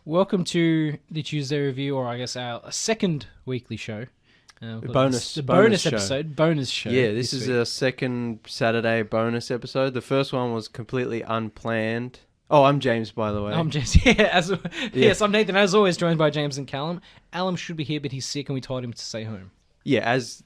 Welcome to the Tuesday review, or I guess our second weekly show. Bonus Episode. Bonus show. Yeah, this is week. our second Saturday bonus episode. The first one was completely unplanned. Oh, I'm James, by the way. I'm James. Yes, I'm Nathan. As always, joined by James and Callum. Callum should be here, but he's sick, and we told him to stay home. Yeah, as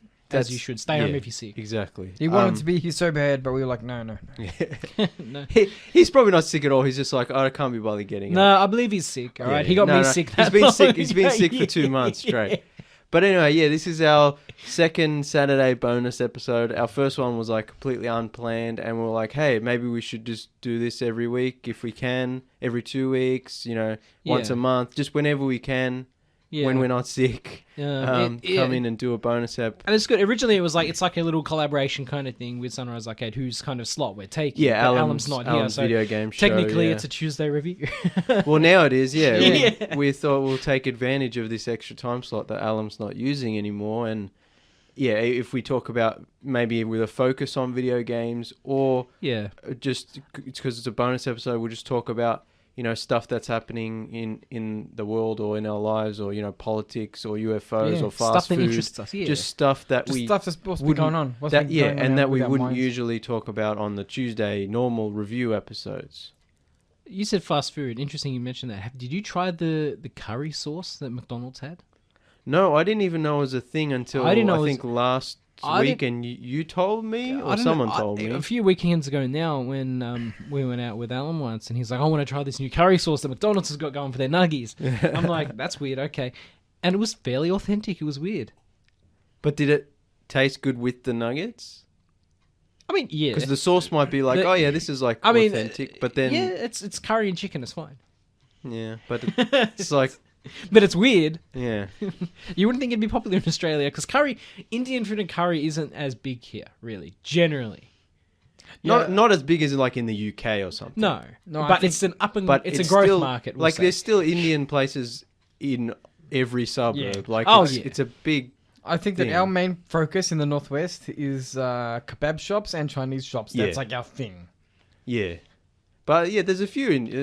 you should. Stay home if you're sick. Exactly. He wanted to be his sober head, but we were like, no. Yeah. No. He's probably not sick at all. He's just like, I can't be bothered getting No, up. I believe he's sick. All right, Yeah. he got me sick. He's been sick. He's been sick for 2 months straight. Yeah. But anyway, yeah, this is our second Saturday bonus episode. Our first one was like completely unplanned, and we were like, hey, maybe we should just do this every week if we can, every 2 weeks, once a month, just whenever we can, when we're not sick. Come in and do a bonus ep. And it's good. Originally, it was like, it's like a little collaboration kind of thing with Sunrise Arcade, whose kind of slot we're taking. Yeah, but Alum's not here, so video game show. technically it's a Tuesday review. Well, now it is, yeah. Yeah. We thought we'll take advantage of this extra time slot that Alum's not using anymore, and yeah, if we talk about maybe with a focus on video games, or just because it's a bonus episode, we'll just talk about stuff that's happening in the world or in our lives, or politics or UFOs or fast stuff food. that interests us. Yeah. Just stuff that stuff that's supposed to be going on. That we wouldn't minds. usually talk about on the Tuesday normal review episodes. You said fast food. Interesting you mentioned that. Did you try the curry sauce that McDonald's had? No, I didn't even know it was a thing until I think last week, and you told me, or someone told me. A few weekends ago now, when we went out with Alan once, and he's like, I want to try this new curry sauce that McDonald's has got going for their nuggies. I'm like, that's weird, okay. And it was fairly authentic. It was weird. But did it taste good with the nuggets? I mean, yeah. Because the sauce might be like, this is like authentic, but then... Yeah, it's curry and chicken, it's fine. Yeah, but it's like... But it's weird. Yeah. You wouldn't think it'd be popular in Australia, because Indian food and curry isn't as big here, really, generally. Not as big as like in the UK or something. No, but it's an it's a growth market. Like there's still Indian places in every suburb. Yeah. Like it's a big... I think that our main focus in the Northwest is kebab shops and Chinese shops. That's like our thing. Yeah. But yeah, there's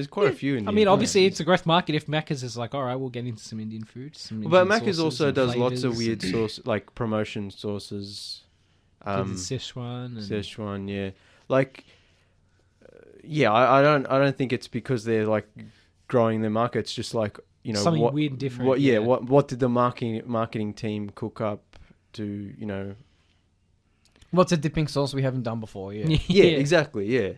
quite a few Indian. I mean, obviously it's a growth market. If Macca's is like, all right, we'll get into some Indian food. But Macca's also does lots of weird sauce, like promotion sauces. Szechuan, yeah. Like, I don't think it's because they're like growing their market. It's just like something weird and different. What did the marketing team cook up to What's a dipping sauce we haven't done before? Yeah, exactly. Yeah.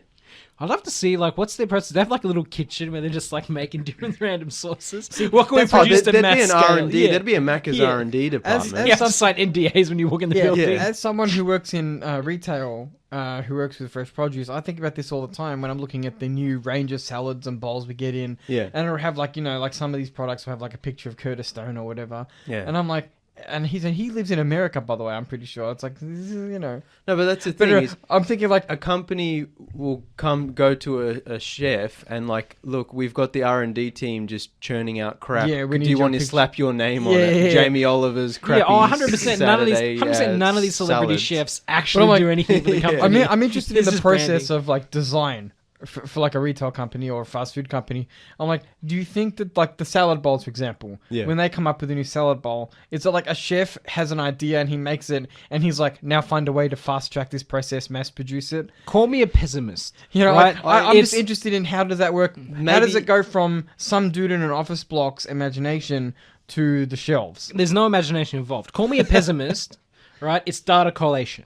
I'd love to see, like, what's their process? They have, like, a little kitchen where they're just, like, making different random sauces. What can we produce at mass scale? R&D. There'd be a Macca's R&D department. You have to sign NDAs when you walk in the building. Yeah. As someone who works in retail, who works with fresh produce, I think about this all the time when I'm looking at the new range of salads and bowls we get in. Yeah. And it'll have, like, like some of these products will have, like, a picture of Curtis Stone or whatever. Yeah. And I'm like... And he lives in America, by the way, I'm pretty sure. It's like, No, but that's the thing. I'm thinking like... A company will go to a chef and like, look, we've got the R&D team just churning out crap. Yeah, do you want to slap your name on it? Yeah. Jamie Oliver's crappy 100%. None of these celebrity chefs actually do anything for the company. I'm interested in the process of like design. For like a retail company or a fast food company, I'm like, do you think that like the salad bowls, for example, when they come up with a new salad bowl, is it like a chef has an idea and he makes it and he's like, now find a way to fast track this process, mass produce it? Call me a pessimist. Right? I'm just interested in how does that work? How does it go from some dude in an office block's imagination to the shelves? There's no imagination involved. Call me a pessimist. Right, it's data collation.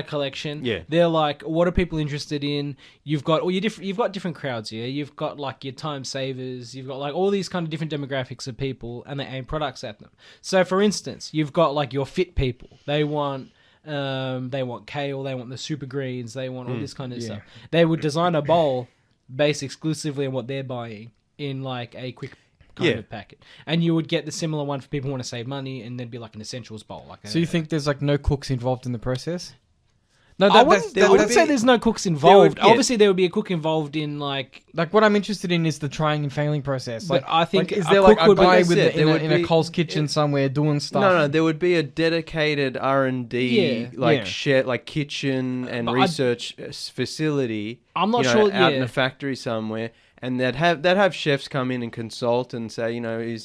Collection. Yeah, they're like, what are people interested in? You've got you've got different crowds here. You've got like your time savers. You've got like all these kind of different demographics of people, and they aim products at them. So, for instance, you've got like your fit people. They want kale. They want the super greens. They want all this kind of stuff. They would design a bowl based exclusively on what they're buying in like a quick kind of packet, and you would get the similar one for people who want to save money, and there'd be like an essentials bowl. So you think there's like no cooks involved in the process? No, I wouldn't say there's no cooks involved. Obviously, there would be a cook involved in like what I'm interested in is the trying and failing process. Like, I think is there like a guy in a Coles kitchen somewhere doing stuff? No, there would be a dedicated R&D kitchen and research facility. I'm not sure out in a factory somewhere. And they'd have chefs come in and consult and say,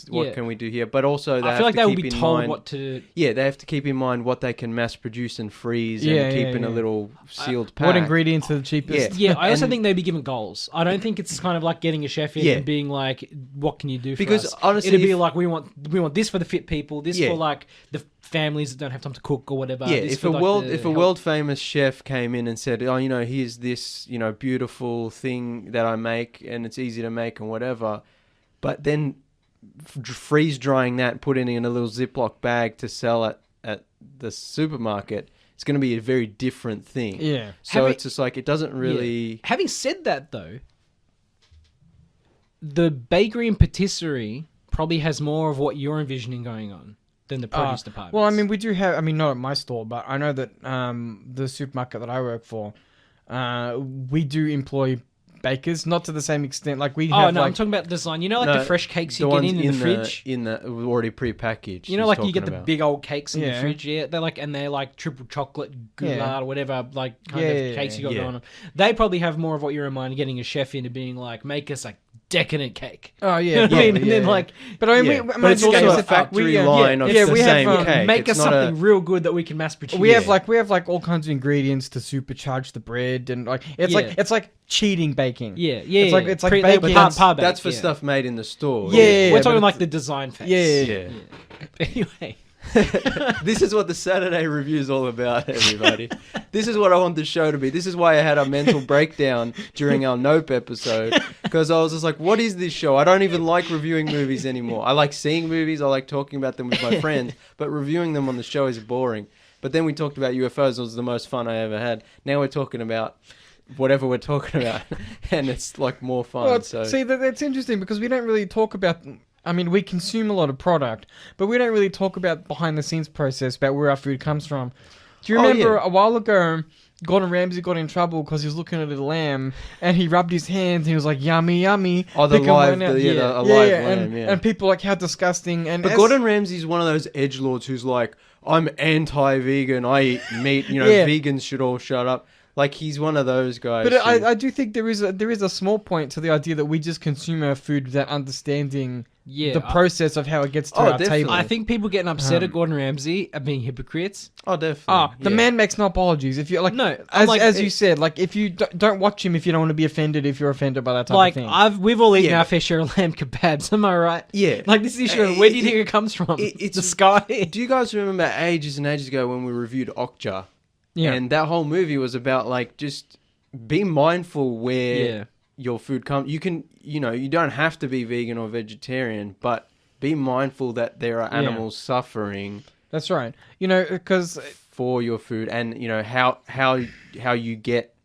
what can we do here? But also I feel like they will be told what to. Yeah, they have to keep in mind what they can mass produce and freeze and keep in a little sealed pack. What ingredients are the cheapest? Yeah, I also think they'd be given goals. I don't think it's kind of like getting a chef in and being like, "What can you do for us?" Because honestly, it'd be like, "We want this for the fit people, this for like the families that don't have time to cook or whatever." Yeah, if a world famous chef came in and said, "Oh, here's this beautiful thing that I make and it's easy to make and whatever," but then freeze drying that, putting it in a little Ziploc bag to sell at the supermarket, it's going to be a very different thing. Yeah. So it's just like it doesn't really. Yeah. Having said that, though, the bakery and patisserie probably has more of what you're envisioning going on than the produce department. Well, I mean, we do have. I mean, not at my store, but I know that the supermarket that I work for, we do employ bakers, not to the same extent. Like we have. I'm talking about design. The fresh cakes you get in the fridge, already prepackaged. Like you get the big old cakes in the fridge. Yeah, they're like triple chocolate goulard or whatever, like kind of cakes you got going on. They probably have more of what you're reminding, getting a chef into being like, make us a decadent cake. Oh yeah, and then like, but I mean, but it's also a factory line of the same cake. Make us something real good that we can mass produce. We have like all kinds of ingredients to supercharge the bread, and like it's like cheating baking. It's like baking. That's for stuff made in the store. We're talking like the design phase. Yeah. Anyway. This is what the Saturday review is all about, everybody. This is what I want the show to be. This is why I had a mental breakdown during our Nope episode, because I was just like, what is this show? I don't even like reviewing movies anymore. I like seeing movies, I like talking about them with my friends, but reviewing them on the show is boring. But then we talked about UFOs. It was the most fun I ever had. Now we're talking about whatever we're talking about, and it's like more fun. Well, see, that's interesting because we don't really talk about. I mean, we consume a lot of product, but we don't really talk about behind the scenes process about where our food comes from. Do you remember a while ago, Gordon Ramsay got in trouble because he was looking at a lamb and he rubbed his hands and he was like, "Yummy, yummy." Oh, the live lamb. And people like, how disgusting. But Gordon Ramsay's one of those edgelords who's like, "I'm anti-vegan. I eat meat. Vegans should all shut up." Like, he's one of those guys. But I do think there is a small point to the idea that we just consume our food without understanding the process of how it gets to our table. I think people getting upset at Gordon Ramsay are being hypocrites. Oh, definitely. The man makes no apologies. If you like, no, as you said, like if you don't watch him, if you don't want to be offended, if you're offended by that type of thing. We've all eaten our fair share of lamb kebabs. Am I right? Yeah. Like this issue. Where do you think it comes from? It's the sky. Do you guys remember ages and ages ago when we reviewed Okja? Yeah. And that whole movie was about like just be mindful where your food comes. You can, you don't have to be vegan or vegetarian, but be mindful that there are animals suffering. That's right. Because for your food, and how you get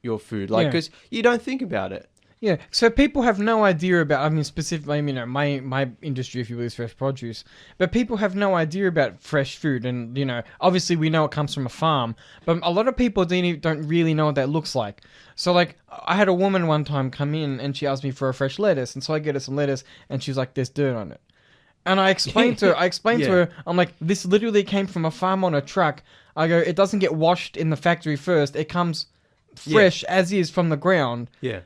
your food, like because you don't think about it. Yeah, so people have no idea about, I mean, specifically, my industry, if you will, is fresh produce, but people have no idea about fresh food, and, obviously we know it comes from a farm, but a lot of people don't really know what that looks like. So, like, I had a woman one time come in, and she asked me for a fresh lettuce, and so I get her some lettuce, and she's like, "There's dirt on it." And I explained to her, I'm like, "This literally came from a farm on a truck." I go, "It doesn't get washed in the factory first, it comes fresh as is from the ground." Yeah.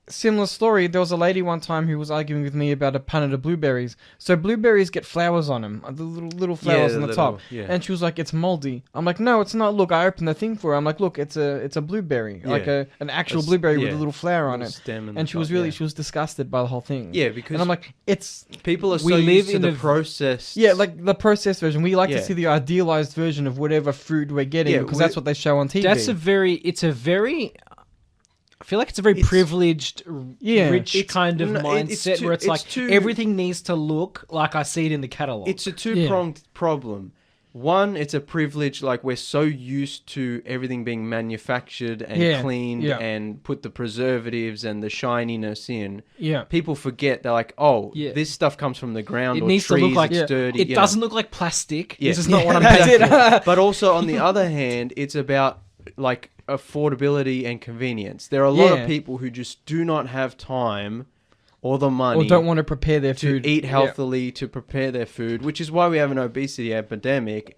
Similar story, there was a lady one time who was arguing with me about a punnet of blueberries. So blueberries get flowers on them, the little flowers on the top. Yeah. And she was like, "It's moldy." I'm like, "No, it's not. Look, I opened the thing for her. I'm like, "Look, it's a blueberry, like an actual blueberry with a little flower on it." And she was she was disgusted by the whole thing. Yeah, because and I'm like, people are so used to the processed. Yeah, like the processed version. We like to see the idealized version of whatever food we're getting because that's what they show on TV. I feel like it's a very privileged, rich kind of mindset where it's like everything needs to look like I see it in the catalog. It's a two-pronged problem. One, it's a privilege, like we're so used to everything being manufactured and cleaned and put the preservatives and the shininess in. Yeah. People forget, they're like, this stuff comes from the ground it or needs trees, to look like, it's dirty. It doesn't look like plastic. Yeah. This is not what I'm paying for. But also, on the other hand, it's about like affordability and convenience. There are a lot of people who just do not have time or the money or don't want to prepare their food to eat healthily, to prepare their food, which is why we have an obesity epidemic.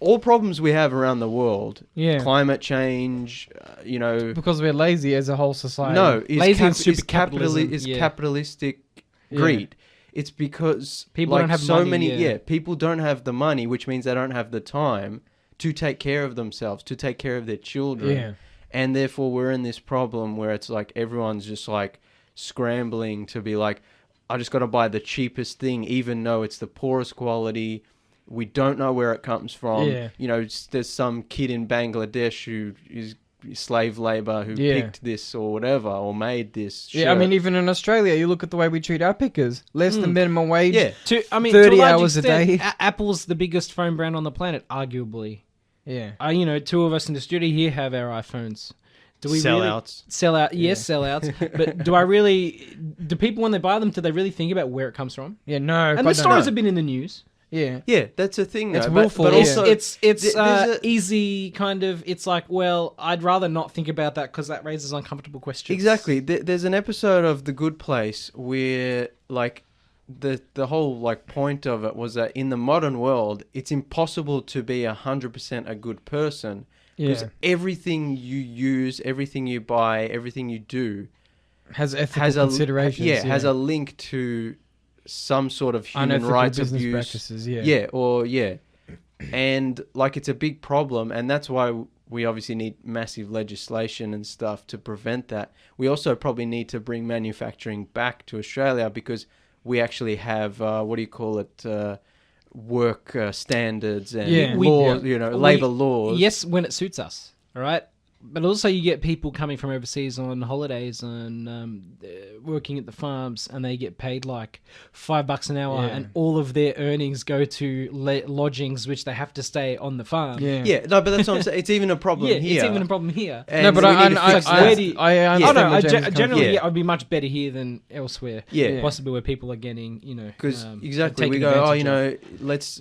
all problems we have around the world, Yeah. climate change, Because we're lazy as a whole society. no, Lazy and super capitalism, is yeah. capitalistic greed. It's because People don't have so money, many, yeah. people don't have the money, which means they don't have the time to take care of themselves, to take care of their children. Yeah. And therefore we're in this problem where it's like everyone's just like scrambling to be like, I just got to buy the cheapest thing, even though it's the poorest quality. We don't know where it comes from. Yeah. There's some kid in Bangladesh who is slave labor who Yeah. picked this or whatever, or made this shirt. Yeah, I mean, even in Australia, you look at the way we treat our pickers. Less than minimum wage. Yeah. 30 to a large hours a extent, day. Apple's the biggest phone brand on the planet, arguably. Yeah. Two of us in the studio here have our iPhones. Do we Sellouts. really sell out? Yes, sellouts. But do people when they buy them, do they really think about where it comes from? Yeah, no. And the stories have been in the news. Yeah. Yeah, that's a thing. It's though. willful, but yeah. also It's there's a- easy kind of. It's like, well, I'd rather not think about that because that raises uncomfortable questions. Exactly. There's an episode of The Good Place where like the whole like point of it was that in the modern world, it's impossible to be 100% a good person because Yeah. everything you use, everything you buy, everything you do Has ethical has a considerations. has a link to some sort of human unethical rights business abuse. practices. Yeah. And like it's a big problem, and that's why we obviously need massive legislation and stuff to prevent that. We also probably need to bring manufacturing back to Australia because we actually have work standards and Yeah. laws, labor laws. Yes, when it suits us. All right. But also, you get people coming from overseas on holidays and working at the farms, and they get paid like $5 an hour, Yeah. and all of their earnings go to lodgings, which they have to stay on the farm. Yeah. Yeah, no, but that's what I'm saying. It's even a problem Yeah, here. it's even a problem here. And No, but we I need to fix that. understand where James is coming generally, from. I'd be much better here than elsewhere. Yeah. Possibly where people are getting, Because exactly, taken we go, advantage of. let's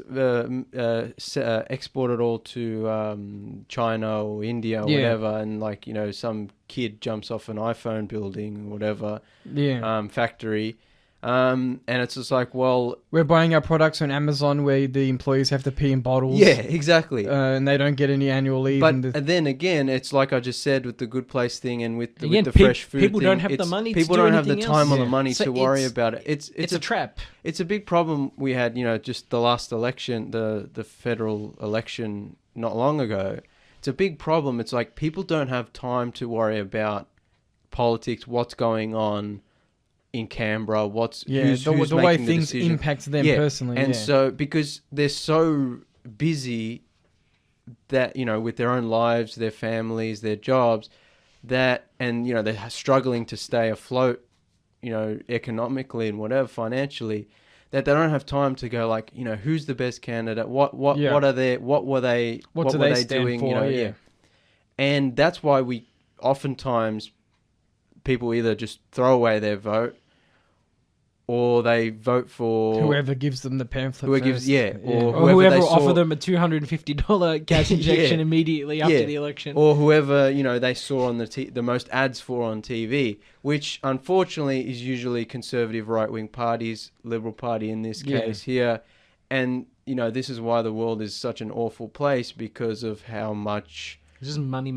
export it all to China or India or Yeah. whatever, and some kid jumps off an iPhone building or whatever Yeah. factory, and it's just like, well, We're buying our products on Amazon where the employees have to pee in bottles. yeah, exactly. And they don't get any annual leave. But and then again, it's like I just said with the Good Place thing and with the, Again, with the fresh food people thing, don't have the it's- money to people do don't have the anything time else. or the Yeah. money So to worry it's- about it. it's a trap. It's a big problem we had, just the last election, the federal election not long ago. It's a big problem. It's like people don't have time to worry about politics, what's going on in Canberra, who's the making way the things decision. impact them personally. And yeah. so because they're so busy that, with their own lives, their families, their jobs, they're struggling to stay afloat, economically and whatever, financially, that they don't have time to go like, who's the best candidate? What were they stand doing? for? Yeah. And that's why we oftentimes people either just throw away their vote or they vote for whoever gives them the pamphlet. Whoever gives- first. yeah, Or whoever whoever they saw- offer them a $250 cash injection immediately after the election. or whoever they saw on the most ads for on TV, which unfortunately is usually conservative right-wing parties, Liberal Party in this case here, and this is why the world is such an awful place because of how much. It's just money.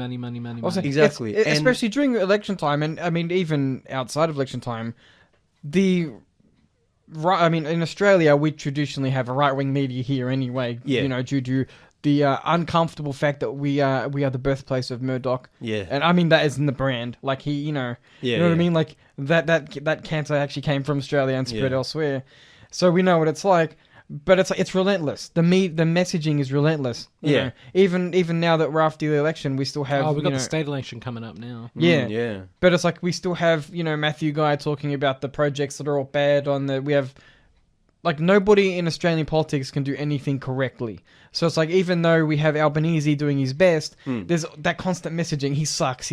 Also, Exactly. it's- And- especially during election time, and I mean even outside of election time, in Australia we traditionally have a right-wing media here anyway. Yeah. Due to the uncomfortable fact that we are the birthplace of Murdoch. Yeah. And I mean that is in the brand. Like he, you know what I mean. Like that cancer actually came from Australia and spread elsewhere, so we know what it's like. But it's relentless. The messaging is relentless. You know? Even now that we're after the election, we still have. We've got the state election coming up now. Yeah. But it's like we still have, Matthew Guy talking about the projects that are all bad we have, like, nobody in Australian politics can do anything correctly. So it's like, even though we have Albanese doing his best, there's that constant messaging, he sucks.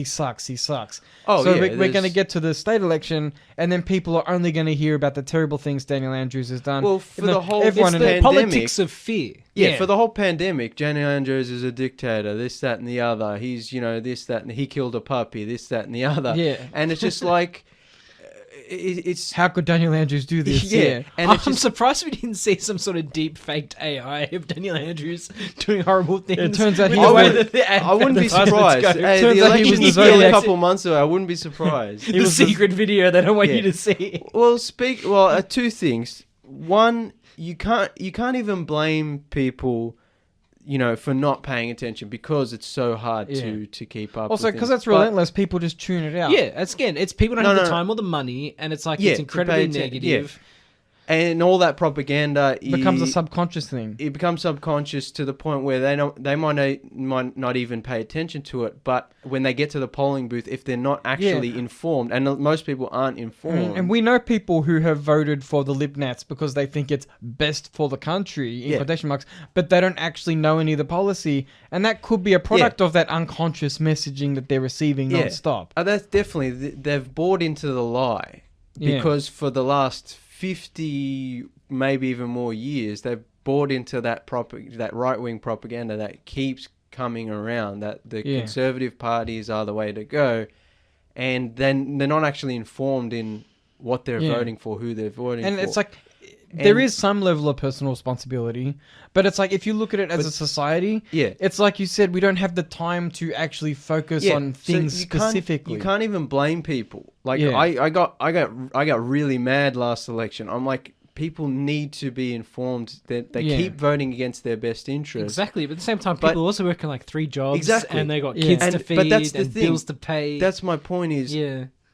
Oh, so yeah, we're going to get to the state election, and then people are only going to hear about the terrible things Daniel Andrews has done. Well, for the whole It's the pandemic, politics of fear. Yeah, for the whole pandemic, Daniel Andrews is a dictator, this, that, and the other. He's, this, that, and he killed a puppy, this, that, and the other. Yeah. And it's just like, it's How could Daniel Andrews do this? yeah. And I'm surprised we didn't see some sort of deep faked AI of Daniel Andrews doing horrible things. It turns out with he the way was- that the I wouldn't be advertisements surprised. go. Hey, Turns the out he was election the was still a Zodiac. couple months ago. I wouldn't be surprised. The secret video they don't want you to see. Well, two things. One, you can't even blame people, for not paying attention because it's so hard to keep up. Also, with because things. that's relentless, people just tune it out. Yeah, it's people don't have the time or the money, and it's like it's incredibly negative. And all that propaganda Becomes a subconscious thing. It becomes subconscious to the point where they might not even pay attention to it. But when they get to the polling booth, if they're not actually informed, and most people aren't informed, And we know people who have voted for the Lib Nats because they think it's best for the country, in quotation marks, but they don't actually know any of the policy. And that could be a product of that unconscious messaging that they're receiving non-stop. That's definitely, they've bought into the lie. Because for the last 50, maybe even more years, they've bought into that right-wing propaganda that keeps coming around, that the conservative parties are the way to go, and then they're not actually informed in what they're voting for, who they're voting for. And it's like, there is some level of personal responsibility, but it's like, if you look at it as a society, it's like you said, we don't have the time to actually focus on things specifically. You can't even blame people. Like, I got really mad last election. I'm like, people need to be informed that they keep voting against their best interest. Exactly, but at the same time, people also working like 3 jobs, and they got kids to feed, but that's the and thing. bills to pay. That's my point.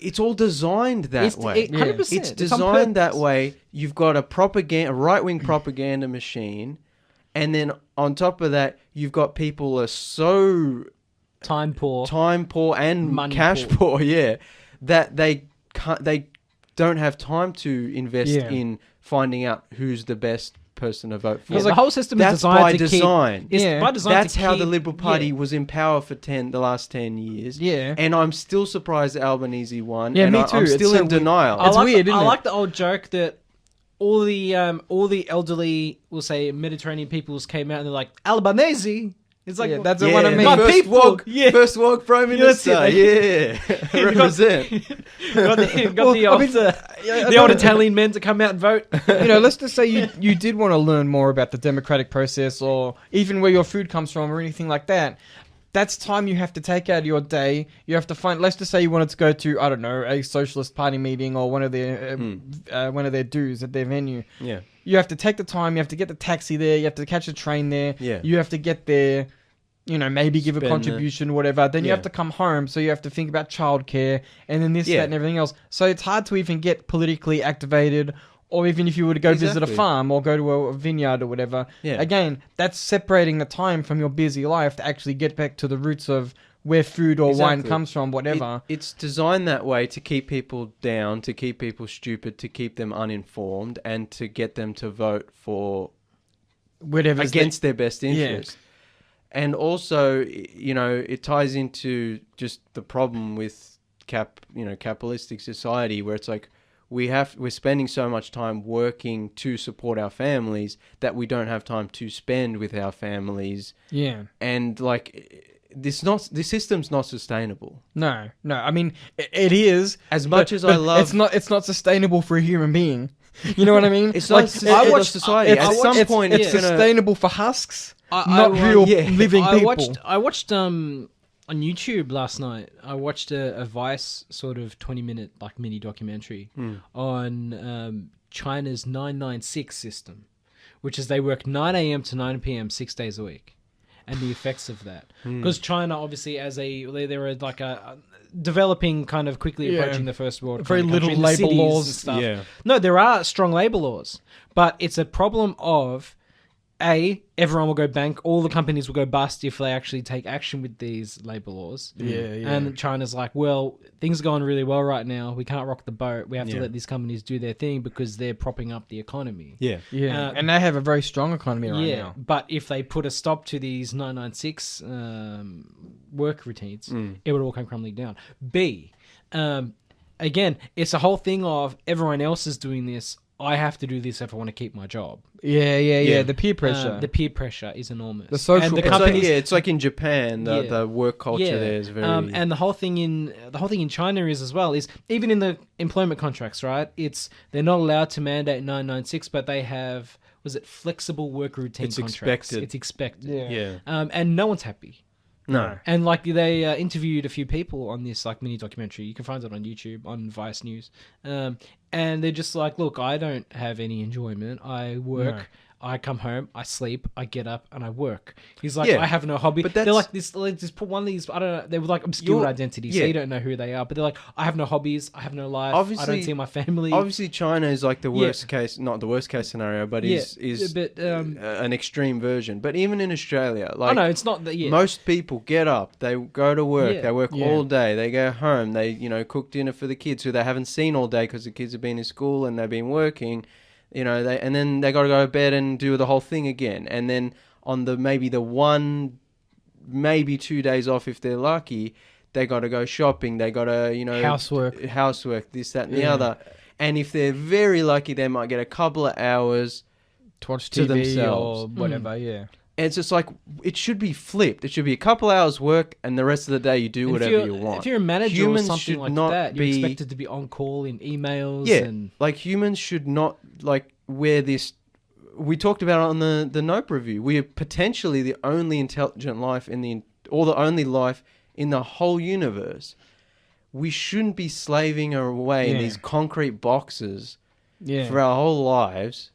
It's all designed that way. 100%. It's designed that way. You've got a right-wing propaganda machine, and then on top of that, you've got people who are so time poor and money cash poor, that they don't have time to invest in finding out who's the best person to vote for. The whole system is designed by to design. That's how the keep, Liberal Party was in power for the last 10 years. Yeah. And I'm still surprised Albanese won. Yeah, and me too. I'm still in denial. It's weird, isn't it? I like the old joke that all the elderly, we'll say Mediterranean peoples came out and they're like, Albanese. It's like, that's what I mean. First walk Prime Minister. Represent. got the old Italian men to come out and vote. Let's just say you did want to learn more about the democratic process, or even where your food comes from, or anything like that. That's time you have to take out of your day. You have to find. Let's just say you wanted to go to, I don't know, a Socialist Party meeting or one of their dues at their venue. Yeah. You have to take the time. You have to get the taxi there. You have to catch the train there. Yeah. You have to get there. Maybe give a contribution, whatever. Then you have to come home, so you have to think about childcare, and then this, that, and everything else. So it's hard to even get politically activated, or even if you were to go visit a farm or go to a vineyard or whatever. Yeah. Again, that's separating the time from your busy life to actually get back to the roots of where food or wine comes from, whatever. It's designed that way to keep people down, to keep people stupid, to keep them uninformed, and to get them to vote for whatever against their best interest. Yeah. And also, it ties into just the problem with capitalistic society, where it's like we're spending so much time working to support our families that we don't have time to spend with our families. Yeah. And this system's not sustainable. No. I mean, it is. As much as I love, it's not sustainable for a human being. You know what I mean? It's like society. At some point, it's sustainable for husks. Not real living people. I watched on YouTube last night. I watched a Vice sort of 20-minute mini documentary on China's 996 system, which is they work 9 a.m. to 9 p.m. 6 days a week, and the effects of that. Because China, obviously, they're a developing, kind of quickly approaching the first world. Very little labor laws and stuff. Yeah. No, there are strong labor laws, but it's a problem of everyone will go bank. All the companies will go bust if they actually take action with these labor laws. Yeah. And China's like, well, things are going really well right now. We can't rock the boat. We have to let these companies do their thing because they're propping up the economy. Yeah. And they have a very strong economy right now. But if they put a stop to these 996 work routines, it would all come crumbling down. Again, it's a whole thing of everyone else is doing this. I have to do this if I want to keep my job. Yeah. The peer pressure. The peer pressure is enormous. The social and the pressure. companies, it's like in Japan, the work culture there is very. And the whole thing in China is as well is even in the employment contracts, right? They're not allowed to mandate 996, but they have flexible work routine contracts. It's expected. Yeah. And no one's happy. No. And like they interviewed a few people on this like mini documentary. You can find it on YouTube on Vice News. And they're just like, look, I don't have any enjoyment. I work. No. I come home, I sleep, I get up, and I work. He's like, I have no hobby. But they're like this. Just put one of these. I don't know. They were like obscure identities, so you don't know who they are. But they're like, I have no hobbies. I have no life. Obviously, I don't see my family. Obviously, China is like the worst case, not the worst case scenario, but is an extreme version. But even in Australia, like, it's not that. Most people get up, they go to work, they work all day, they go home, they cook dinner for the kids who they haven't seen all day because the kids have been in school and they've been working. And then they got to go to bed and do the whole thing again. And then on maybe 2 days off if they're lucky, they got to go shopping. They got to, housework, this, that, and the other. And if they're very lucky, they might get a couple of hours to watch to TV themselves. or whatever, And it's just like, it should be flipped. It should be a couple hours work and the rest of the day you do whatever you want. If you're a manager or something like that, you're expected to be on call in emails. Like humans should not like wear this. We talked about it on the Nope review. We are potentially the only intelligent life the only life in the whole universe. We shouldn't be slaving away in these concrete boxes for our whole lives.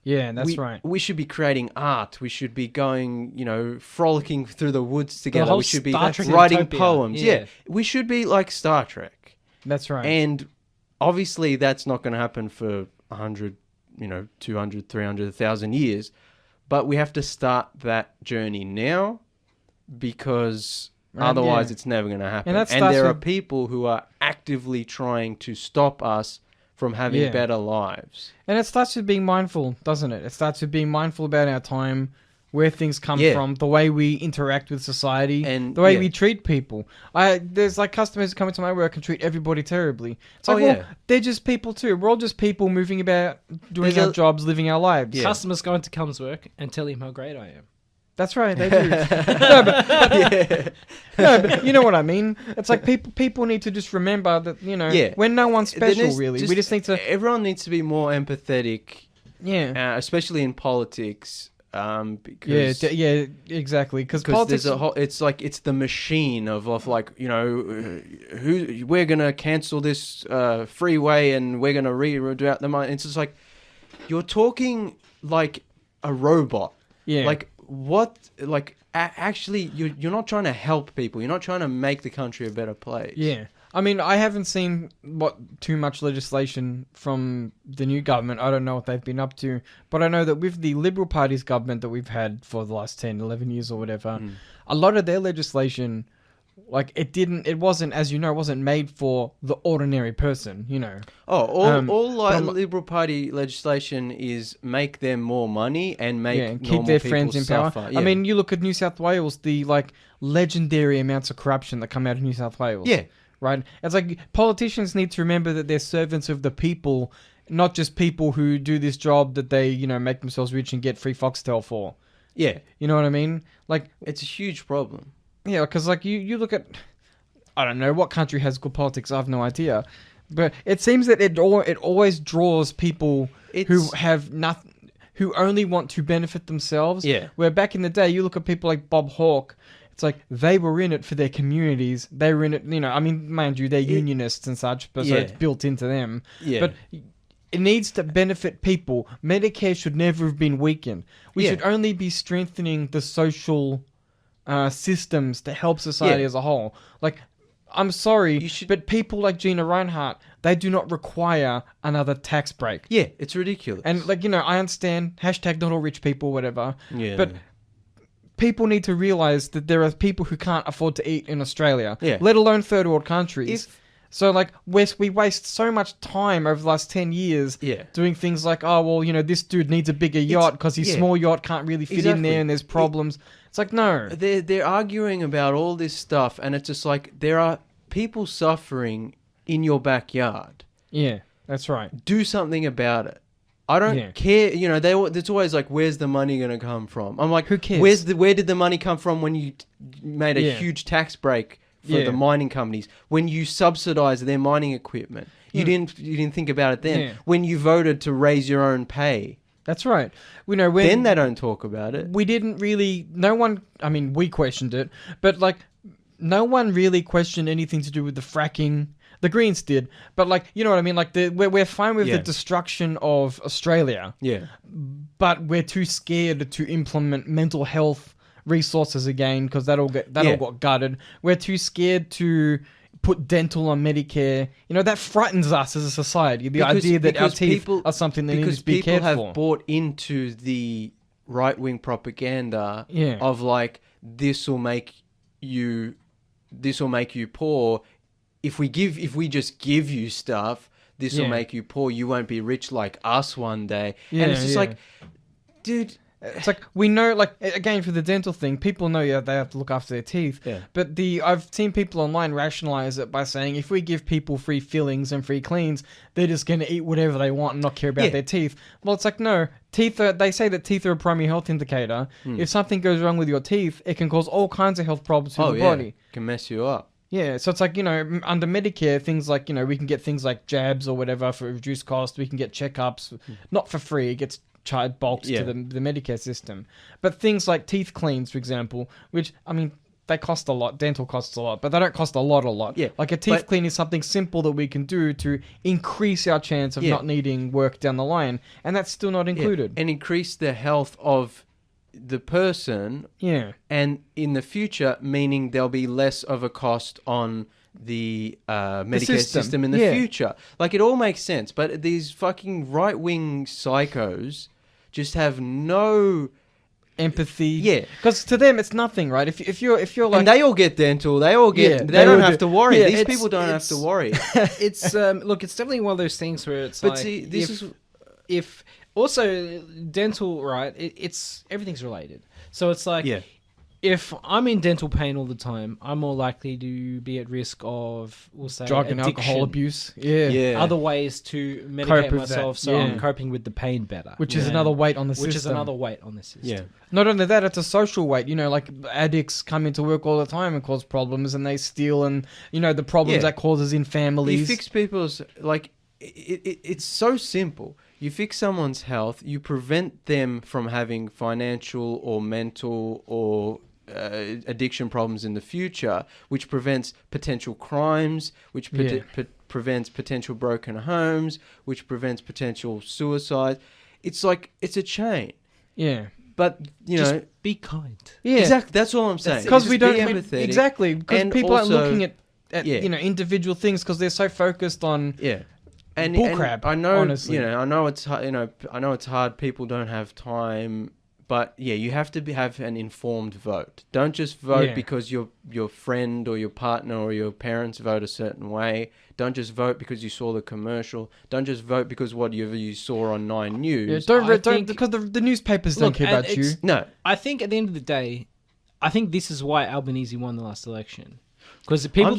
Yeah, that's right. We should be creating art. We should be going, frolicking through the woods together. We should be writing poems. Yeah. We should be like Star Trek. That's right. And obviously that's not going to happen for 100, 200, 300, 1,000 years. But we have to start that journey now because otherwise it's never going to happen. And there are people who are actively trying to stop us from having better lives. And it starts with being mindful, doesn't it? It starts with being mindful about our time, where things come from, the way we interact with society, and the way we treat people. There's like customers who come into my work and treat everybody terribly. It's like, they're just people too. We're all just people moving about, doing our jobs, living our lives. Yeah. Customers go into Cum's work and tell him how great I am. That's right, they do. But you know what I mean. It's like people need to just remember that when no one's special, really. We just need to. Everyone needs to be more empathetic. Yeah, especially in politics. Because exactly. Because politics, it's the machine of who we're gonna cancel this freeway and we're gonna reroute the money. It's just like you're talking like a robot. Yeah, like. What, like, actually, you're not trying to help people. You're not trying to make the country a better place. Yeah. I mean, I haven't seen too much legislation from the new government. I don't know what they've been up to. But I know that with the Liberal Party's government that we've had for the last 10, 11 years or whatever, a lot of their legislation, like, it wasn't made for the ordinary person, All Liberal Party legislation is make them more money and keep their friends in power. I mean, you look at New South Wales, the legendary amounts of corruption that come out of New South Wales. Yeah. Right? It's like politicians need to remember that they're servants of the people, not just people who do this job that they, make themselves rich and get free Foxtel for. Yeah. You know what I mean? Like, it's a huge problem. Yeah, because you look at, I don't know what country has good politics. I have no idea, but it seems that it always draws people who have nothing, who only want to benefit themselves. Yeah. Where back in the day, you look at people like Bob Hawke. It's like they were in it for their communities. They were in it, I mean, mind you, they're unionists and such, but so it's built into them. Yeah. But it needs to benefit people. Medicare should never have been weakened. We should only be strengthening the social systems to help society as a whole. Like, I'm sorry, but people like Gina Reinhardt, they do not require another tax break. Yeah, it's ridiculous. And I understand, hashtag not all rich people, whatever. Yeah. But people need to realize that there are people who can't afford to eat in Australia, yeah, let alone third world countries. So, we waste so much time over the last 10 years doing things like, this dude needs a bigger yacht because his small yacht can't really fit in there and there's problems. It's like, no. They're arguing about all this stuff, and it's just like, there are people suffering in your backyard. Yeah, that's right. Do something about it. I don't care. You know, it's always like, where's the money going to come from? I'm like, who cares? Where did the money come from when you made a huge tax break for the mining companies? When you subsidized their mining equipment, you didn't think about it then. Yeah. When you voted to raise your own pay. That's right. Then they don't talk about it. We didn't really. No one. I mean, we questioned it, but like, no one really questioned anything to do with the fracking. The Greens did, but like, you know what I mean? Like, we're fine with the destruction of Australia. Yeah. But we're too scared to implement mental health resources again because that all got gutted. We're too scared to put dental on Medicare. You know, that frightens us as a society. The idea that our teeth are something that needs to be cared for. Because people have bought into the right-wing propaganda of like, this will make you poor. If we just give you stuff, this will make you poor. You won't be rich like us one day. And it's just like, dude. It's like, we know, like, again, for the dental thing, people know they have to look after their teeth. Yeah. But I've seen people online rationalize it by saying if we give people free fillings and free cleans, they're just going to eat whatever they want and not care about their teeth. Well, it's like, no, they say that teeth are a primary health indicator. If something goes wrong with your teeth, it can cause all kinds of health problems to the body. It can mess you up. Yeah, so it's like, you know, under Medicare, things like, you know, we can get things like jabs or whatever for reduced cost. We can get checkups, not for free. It gets charged bulks to the Medicare system. But things like teeth cleans, for example, which, I mean, they cost a lot. Dental costs a lot, but they don't cost a lot. Yeah, like a teeth clean is something simple that we can do to increase our chance of not needing work down the line. And that's still not included. And increase the health of the person, and in the future, meaning there'll be less of a cost on the Medicare system in the future. Like, it all makes sense, but these fucking right-wing psychos just have no empathy. Yeah, because to them it's nothing, right? If you're like, and they all get dental, they don't have to worry. These people don't have to worry. It's look, it's definitely one of those things where it's but like, see, if also dental, right? It's everything's related. So it's like, if I'm in dental pain all the time, I'm more likely to be at risk of, we'll say, drug and addiction. alcohol abuse. Other ways to medicate myself so I'm coping with the pain better. Which is another weight on the system. Which is another weight on the system. Yeah. Not only that, it's a social weight. You know, like, addicts come into work all the time and cause problems, and they steal, and, you know, the problems that causes in families. You fix people's, like, it's so simple. You fix someone's health, you prevent them from having financial or mental or addiction problems in the future, which prevents potential crimes, which prevents potential broken homes, which prevents potential suicide. It's like, it's a chain. Yeah. But, you know, be kind. Yeah. Exactly. That's all I'm saying. Because we don't be empathetic. Exactly. Because people aren't looking at you know, individual things because they're so focused on bullcrap. I know, honestly. You know, I know it's hard. You know, I know it's hard. People don't have time. But yeah, you have to have an informed vote. Don't just vote because your friend or your partner or your parents vote a certain way. Don't just vote because you saw the commercial. Don't just vote because whatever you saw on 9 News. Yeah, don't because the newspapers don't care about you. No, I think at the end of the day, I think this is why Albanese won the last election, because the people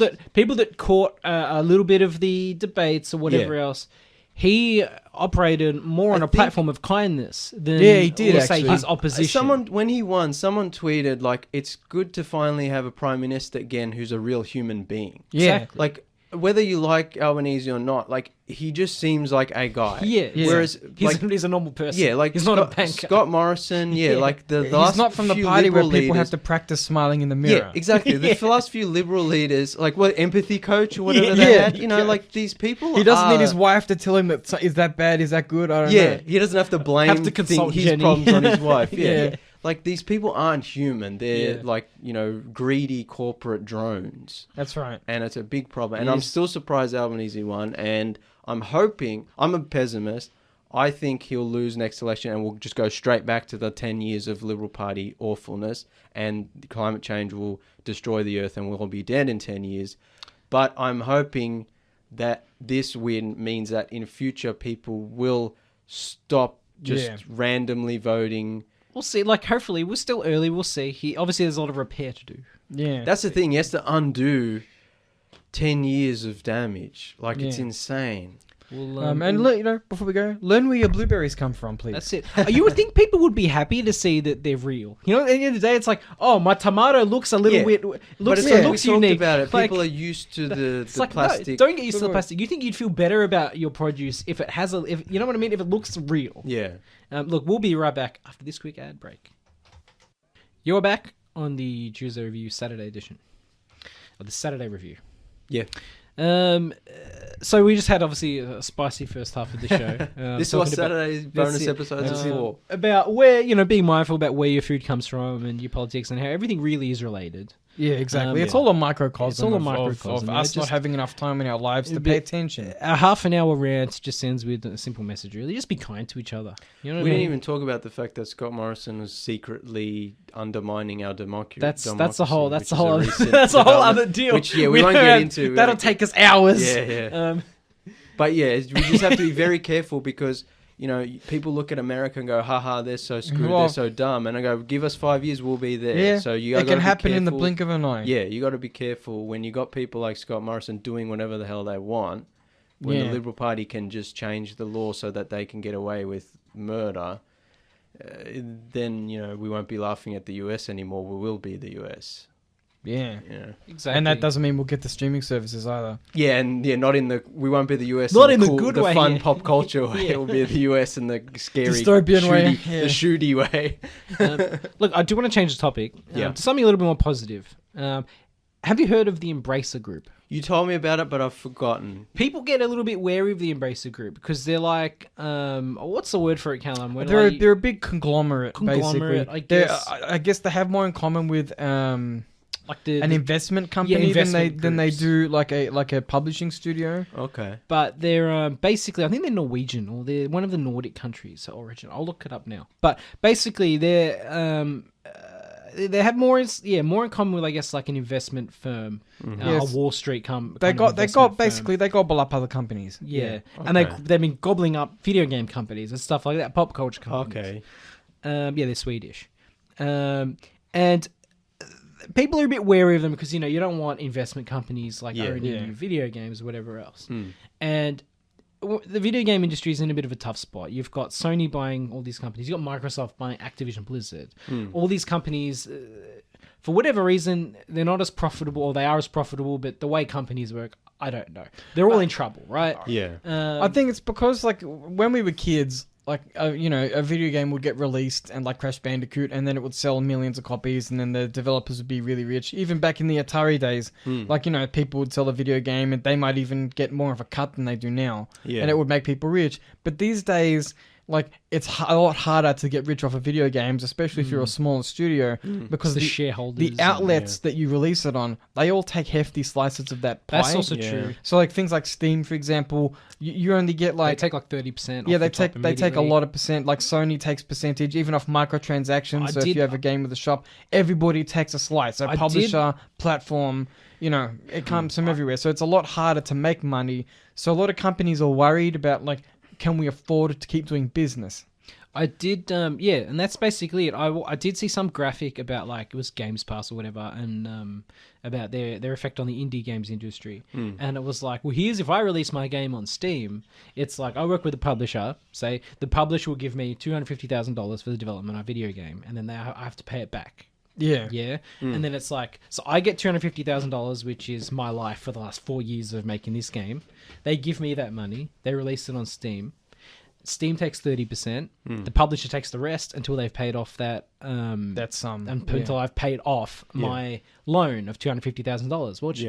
that caught a little bit of the debates or whatever else. He operated more on a platform of kindness than he did, say his opposition. When he won, someone tweeted, like, it's good to finally have a prime minister again who's a real human being. Yeah. Exactly. Like, whether you like Albanese or not, like, he just seems like a guy. Yeah. Whereas, he's a normal person. Yeah, like, he's not a banker. Scott Morrison, like, the last he's not from the party where people have to practice smiling in the mirror. Yeah, exactly. The last few Liberal leaders, like, empathy coach or whatever they had, you know, like, these people He doesn't need his wife to tell him that, is that bad, is that good, I don't know. Yeah, he doesn't have to blame his problems on his wife. Yeah. Like, these people aren't human. They're like, you know, greedy corporate drones. That's right. And it's a big problem. And I'm still surprised Albanese won. And I'm hoping, I'm a pessimist, I think he'll lose next election and we'll just go straight back to the 10 years of Liberal Party awfulness, and climate change will destroy the earth and we'll all be dead in 10 years. But I'm hoping that this win means that in future people will stop just randomly voting. We'll see. Like, hopefully, we're still early. We'll see. Obviously, there's a lot of repair to do. Yeah. That's the thing. He has to undo 10 years of damage. Like, it's insane. Before we go, learn where your blueberries come from, please. That's it. You would think people would be happy to see that they're real. You know, at the end of the day, it's like, oh, my tomato looks a little weird. Looks unique. About it. People are used to the plastic. No, don't get used to the plastic. You think you'd feel better about your produce if it has if you know what I mean? If it looks real. Yeah. Look, we'll be right back after this quick ad break. You're back on the Tuesday Review Saturday edition. Or the Saturday Review. Yeah. So we just had obviously a spicy first half of the show. This was Saturday's bonus episodes before. About where, being mindful about where your food comes from and your politics and how everything really is related. Yeah, exactly. It's all a microcosm of us not having enough time in our lives to pay attention. A half an hour rant just ends with a simple message, really. Just be kind to each other. You know what I mean? Didn't even talk about the fact that Scott Morrison was secretly undermining our democracy. That's a whole other deal. Which we won't get into. That'll take us hours. Yeah. But yeah, we just have to be very careful because people look at America and go, haha, they're so screwed, they're so dumb. And I go, give us 5 years, we'll be there. Yeah, so it can happen in the blink of an eye. Yeah, you got to be careful when you got people like Scott Morrison doing whatever the hell they want. When the Liberal Party can just change the law so that they can get away with murder, then, we won't be laughing at the US anymore. We will be the US. Yeah, exactly. And that doesn't mean we'll get the streaming services either. Yeah, and we won't be the US. Not in the good way, the fun pop culture way. It'll be the US in the scary dystopian way, the shooty way. Look, I do want to change the topic to something a little bit more positive. Have you heard of the Embracer Group? You told me about it, but I've forgotten. People get a little bit wary of the Embracer Group because they're like, what's the word for it, Callum? They're a big conglomerate basically. I guess they have more in common with an investment company than they do like a publishing studio. Okay. But they're basically, I think they're Norwegian or they're one of the Nordic countries origin. I'll look it up now. But basically they have more in common with, I guess, like an investment firm, a Wall Street company. They gobble up other companies. Yeah. And they've been gobbling up video game companies and stuff like that, pop culture companies. Okay. They're Swedish. And people are a bit wary of them because, you don't want investment companies owning video games or whatever else. And the video game industry is in a bit of a tough spot. You've got Sony buying all these companies. You've got Microsoft buying Activision Blizzard. All these companies, for whatever reason, they're not as profitable, or they are as profitable, but the way companies work, I don't know. They're all in trouble, right? Yeah. I think it's because, when we were kids, a video game would get released and Crash Bandicoot, and then it would sell millions of copies, and then the developers would be really rich. Even back in the Atari days, people would sell a video game and they might even get more of a cut than they do now. Yeah. And it would make people rich. But these days, it's a lot harder to get rich off of video games, especially if you're a smaller studio, because the shareholders, the outlets that you release it on, they all take hefty slices of that pie. That's also true. So things like Steam, for example, you only get they take 30%. Yeah, they take a lot of percent. Sony takes percentage even off microtransactions. If you have a game with a shop, everybody takes a slice. So publisher, platform, it comes from everywhere. So it's a lot harder to make money. So a lot of companies are worried about can we afford to keep doing business? I did, and that's basically it. I did see some graphic about it was Games Pass or whatever, and about their effect on the indie games industry. And it was here's if I release my game on Steam, it's I work with a publisher. Say the publisher will give me $250,000 for the development of a video game, and then I have to pay it back. Yeah. Yeah. And then it's so I get $250,000, which is my life for the last 4 years of making this game. They give me that money. They release it on Steam. Steam takes 30%. The publisher takes the rest until they've paid off that sum. Until I've paid off my loan of $250,000, which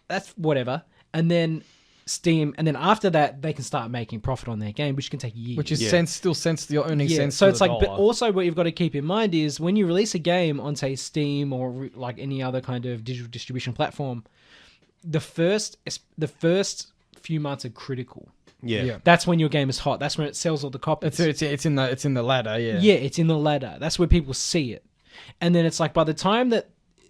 that's whatever. And then Steam, and then after that, they can start making profit on their game, which can take years. Which is still the earning sense. So it's but also what you've got to keep in mind is when you release a game on, say, Steam or any other kind of digital distribution platform, the first few months are critical. Yeah. That's when your game is hot. That's when it sells all the copies. It's in the ladder. Yeah. Yeah, it's in the ladder. That's where people see it, and then it's by the time that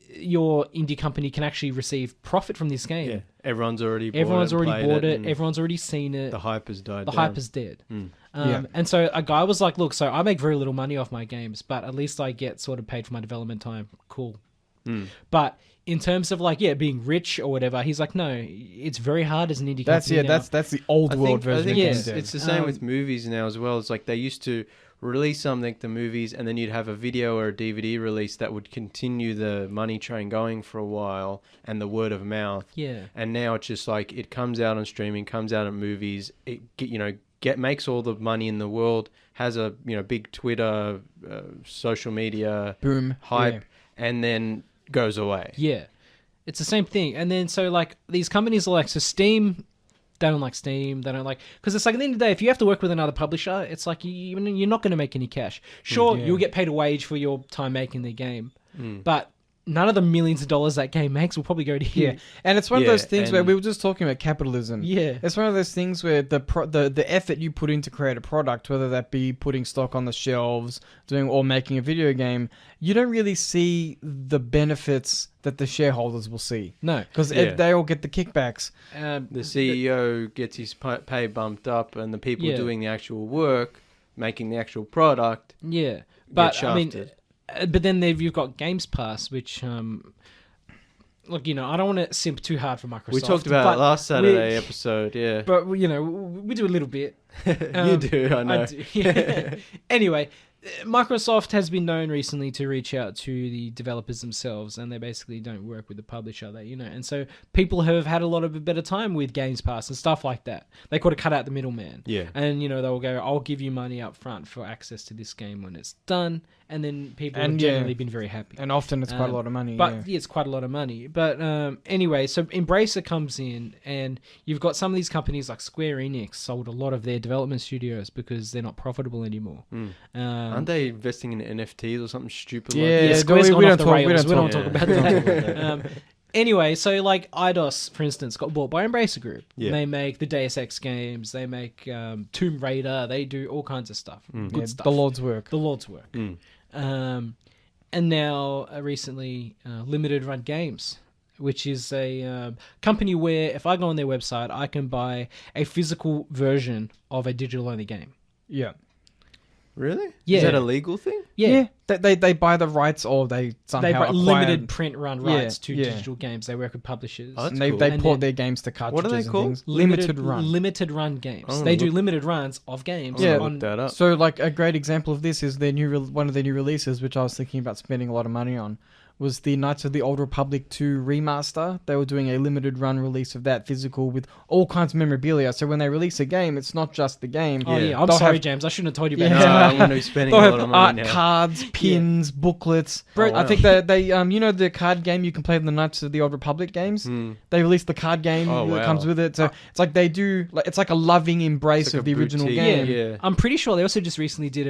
your indie company can actually receive profit from this game, everyone's already bought it. Everyone's already seen it. The hype has died. Hype is dead. And so a guy was look, so I make very little money off my games, but at least I get sort of paid for my development time. Cool. But in terms of like being rich or whatever, he's like, no, it's very hard as an indie company. That's the old world version. I think it's the same with movies now as well. It's like they used to release something, the movies, and then you'd have a video or a DVD release that would continue the money train going for a while and the word of mouth. Yeah. And now it's just like it comes out on streaming, comes out on movies, it makes all the money in the world, has a big Twitter, social media boom hype, and then goes away. Yeah, it's the same thing. And then so like these companies are like, so Steam, they don't like Steam. They don't like, because it's like at the end of the day, if you have to work with another publisher, it's like you're not going to make any cash. Sure, you'll get paid a wage for your time making the game, but none of the millions of dollars that game makes will probably go to you. Yeah, and it's one of those things where we were just talking about capitalism. Yeah, it's one of those things where the effort you put in to create a product, whether that be putting stock on the shelves, or making a video game, you don't really see the benefits that the shareholders will see. No, because they all get the kickbacks. The CEO gets his pay bumped up, and the people doing the actual work, making the actual product, but get shafted. I mean. But then you've got Games Pass, which, look, I don't want to simp too hard for Microsoft. We talked about it last Saturday episode, But, we do a little bit. You do, I know. I do, yeah. Anyway, Microsoft has been known recently to reach out to the developers themselves, and they basically don't work with the publisher, and so people have had a lot of a better time with Games Pass and stuff like that. They could have cut out the middleman. Yeah. And, they'll go, I'll give you money up front for access to this game when it's done. And then people have generally been very happy. And often it's quite a lot of money. But it's quite a lot of money. But anyway, so Embracer comes in, and you've got some of these companies like Square Enix sold a lot of their development studios because they're not profitable anymore. Aren't they investing in NFTs or something stupid like that? Yeah, Square's gone off the rails. We don't talk about that. Anyway, so like Eidos, for instance, got bought by Embracer Group. Yeah. They make the Deus Ex games. They make Tomb Raider. They do all kinds of stuff. Good stuff. The Lord's work. And now recently Limited Run Games, which is a company where if I go on their website, I can buy a physical version of a digital only game. Yeah. Really? Yeah. Is that a legal thing? Yeah. They buy the rights, or they somehow acquire limited print run rights to digital games. They work with publishers. Oh, and they port their games to cartridges. What are they called? Things. Limited run. Limited run games. They do limited runs of games. Yeah, look that up. So like a great example of this is one of their new releases, which I was thinking about spending a lot of money on, was the Knights of the Old Republic 2 remaster. They were doing a limited run release of that physical with all kinds of memorabilia. So when they release a game, it's not just the game. Oh yeah, I'm sorry, James. I shouldn't have told you about that. that. No, I'm going to be spending a lot of money art now. cards, pins, booklets. Bro, I think they the card game you can play in the Knights of the Old Republic games. They released the card game that comes with it. So it's like they do. It's like a loving embrace of the original game. Yeah. I'm pretty sure they also just recently did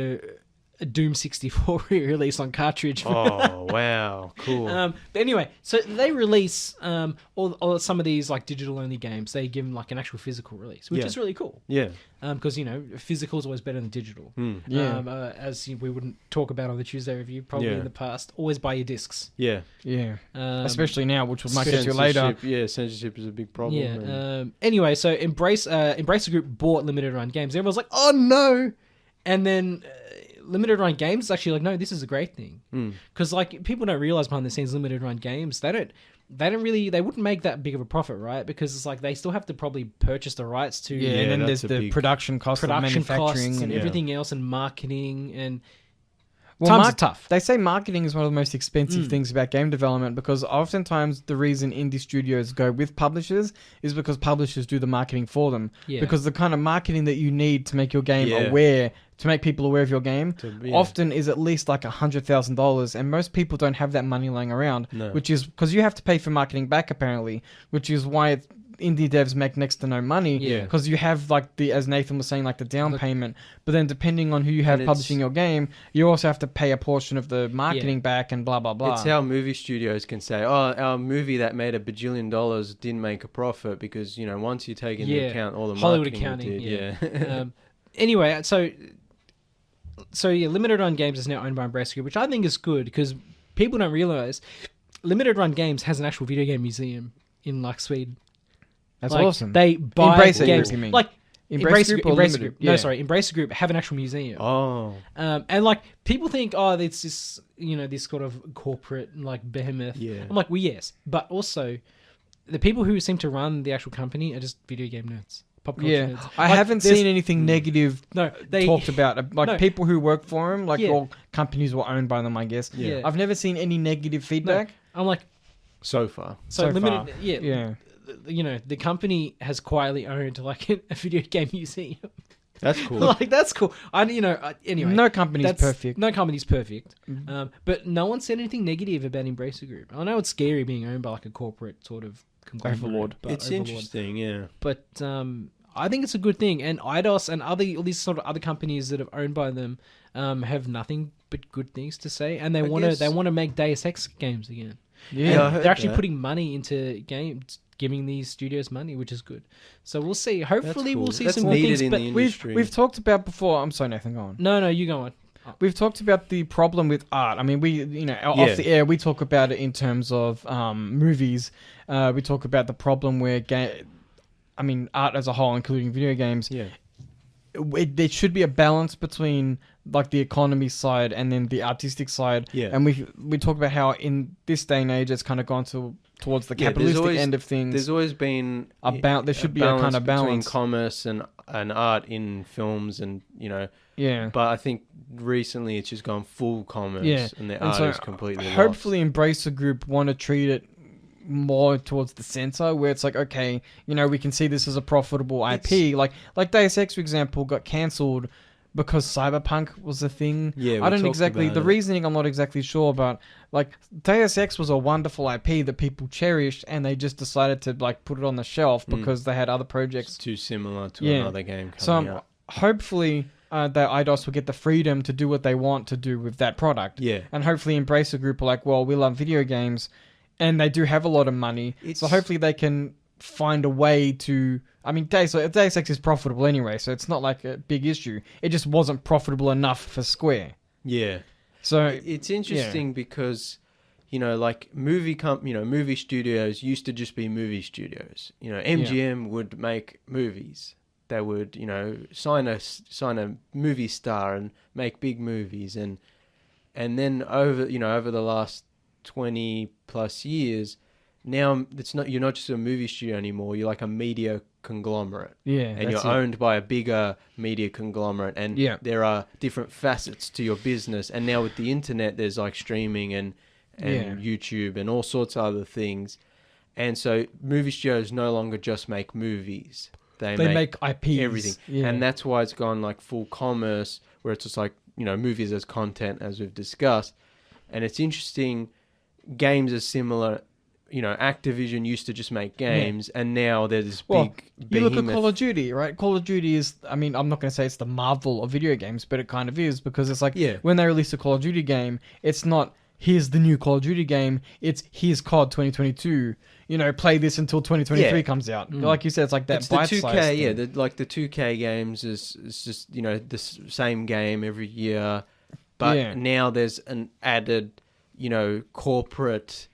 a Doom 64 re-release on cartridge. Oh, wow. Cool. But anyway, so they release all some of these like digital only games. They give them like an actual physical release, which is really cool. Yeah. Because physical is always better than digital. As we wouldn't talk about on the Tuesday review probably in the past. Always buy your discs. Yeah. Yeah. Especially now, which we might get to later. Yeah, censorship is a big problem. Yeah. Anyway, so Embracer Group bought Limited Run Games. Everyone's like, oh no, and then. Limited run games is actually like, no, this is a great thing, because like people don't realize behind the scenes limited run games they wouldn't make that big of a profit, right? Because it's like they still have to probably purchase the rights to and then there's the production costs of manufacturing and everything else, and marketing, and times are tough. They say marketing is one of the most expensive things about game development, because oftentimes the reason indie studios go with publishers is because publishers do the marketing for them. Yeah. Because the kind of marketing that you need to make your game aware, to make people aware of your game, often is at least like $100,000, and most people don't have that money lying around, which is because you have to pay for marketing back apparently, which is why indie devs make next to no money, because you have like as Nathan was saying, like the down payment, but then depending on who you have publishing your game, you also have to pay a portion of the marketing back and blah blah blah. It's how movie studios can say, oh, our movie that made $1 billion didn't make a profit, because once you take into account all the Hollywood marketing accounting, anyway, so Limited Run Games is now owned by Embracer Group, which I think is good, because people don't realize Limited Run Games has an actual video game museum in like Sweden. That's like, awesome. They buy Embracer games. Group, you mean? Like Embracer Group. No, sorry, Embracer Group have an actual museum. Oh. And like people think, it's this, this sort of corporate like behemoth. Yeah. I'm like, well, yes, but also the people who seem to run the actual company are just video game nerds. Pop culture nerds. I haven't seen anything negative talked about. Like people who work for them, like all companies were owned by them, I guess. Yeah. I've never seen any negative feedback. No, I'm like, so far. So limited. Far. Yeah. The company has quietly owned like a video game museum. That's cool. Like that's cool. Anyway, no company's perfect. No company's perfect. But no one said anything negative about Embracer Group. I know it's scary being owned by like a corporate sort of overlord. It's interesting, yeah. But I think it's a good thing. And Eidos and all these sort of other companies that are owned by them have nothing but good things to say, and they want to make Deus Ex games again. Yeah, they're actually putting money into games, giving these studios money, which is good. So we'll see. Hopefully, we'll see some more things. In but the industry. we've talked about before. I'm sorry, Nathan. Go on. No, you go on. We've talked about the problem with art. I mean, off the air, we talk about it in terms of movies. We talk about the problem where art as a whole, including video games. Yeah. There should be a balance between like the economy side and then the artistic side. Yeah. And we talk about how in this day and age it's kind of gone towards the capitalistic end of things. There's always been there should be a kind of balance between commerce and art in films, and Yeah. But I think recently it's just gone full commerce, and the art is completely hopefully Embracer Group want to treat it more towards the center, where it's like, okay, we can see this as a profitable IP. Like Deus Ex, for example, got cancelled because Cyberpunk was a thing. Yeah, I don't exactly the reasoning. I'm not exactly sure, but like Deus Ex was a wonderful IP that people cherished, and they just decided to like put it on the shelf because they had other projects. It's too similar to another game coming out. Hopefully, that Eidos will get the freedom to do what they want to do with that product. Yeah, and hopefully Embracer Group are like, well, we love video games. And they do have a lot of money, so hopefully they can find a way to... I mean, Deus Ex is profitable anyway, so it's not like a big issue. It just wasn't profitable enough for Square. Yeah. So it's interesting because, like movie studios used to just be movie studios. MGM would make movies. They would, sign a movie star and make big movies, and then over the last 20 plus years, now you're not just a movie studio anymore, you're like a media conglomerate. And you're owned by a bigger media conglomerate, and there are different facets to your business. And now with the internet, there's like streaming and YouTube and all sorts of other things. And so movie studios no longer just make movies. They make IPs. Everything. And that's why it's gone like full commerce, where it's just like, movies as content, as we've discussed. And it's interesting. Games are similar. Activision used to just make games, and now there's this big behemoth. You look at Call of Duty, right? Call of Duty is, I'm not going to say it's the Marvel of video games, but it kind of is, because it's like, when they release a Call of Duty game, it's not, here's the new Call of Duty game, it's, here's COD 2022, play this until 2023 comes out. Like you said, it's like that it's bite-sized the 2K, thing. The 2K games is just, the same game every year, but now there's an added... corporate,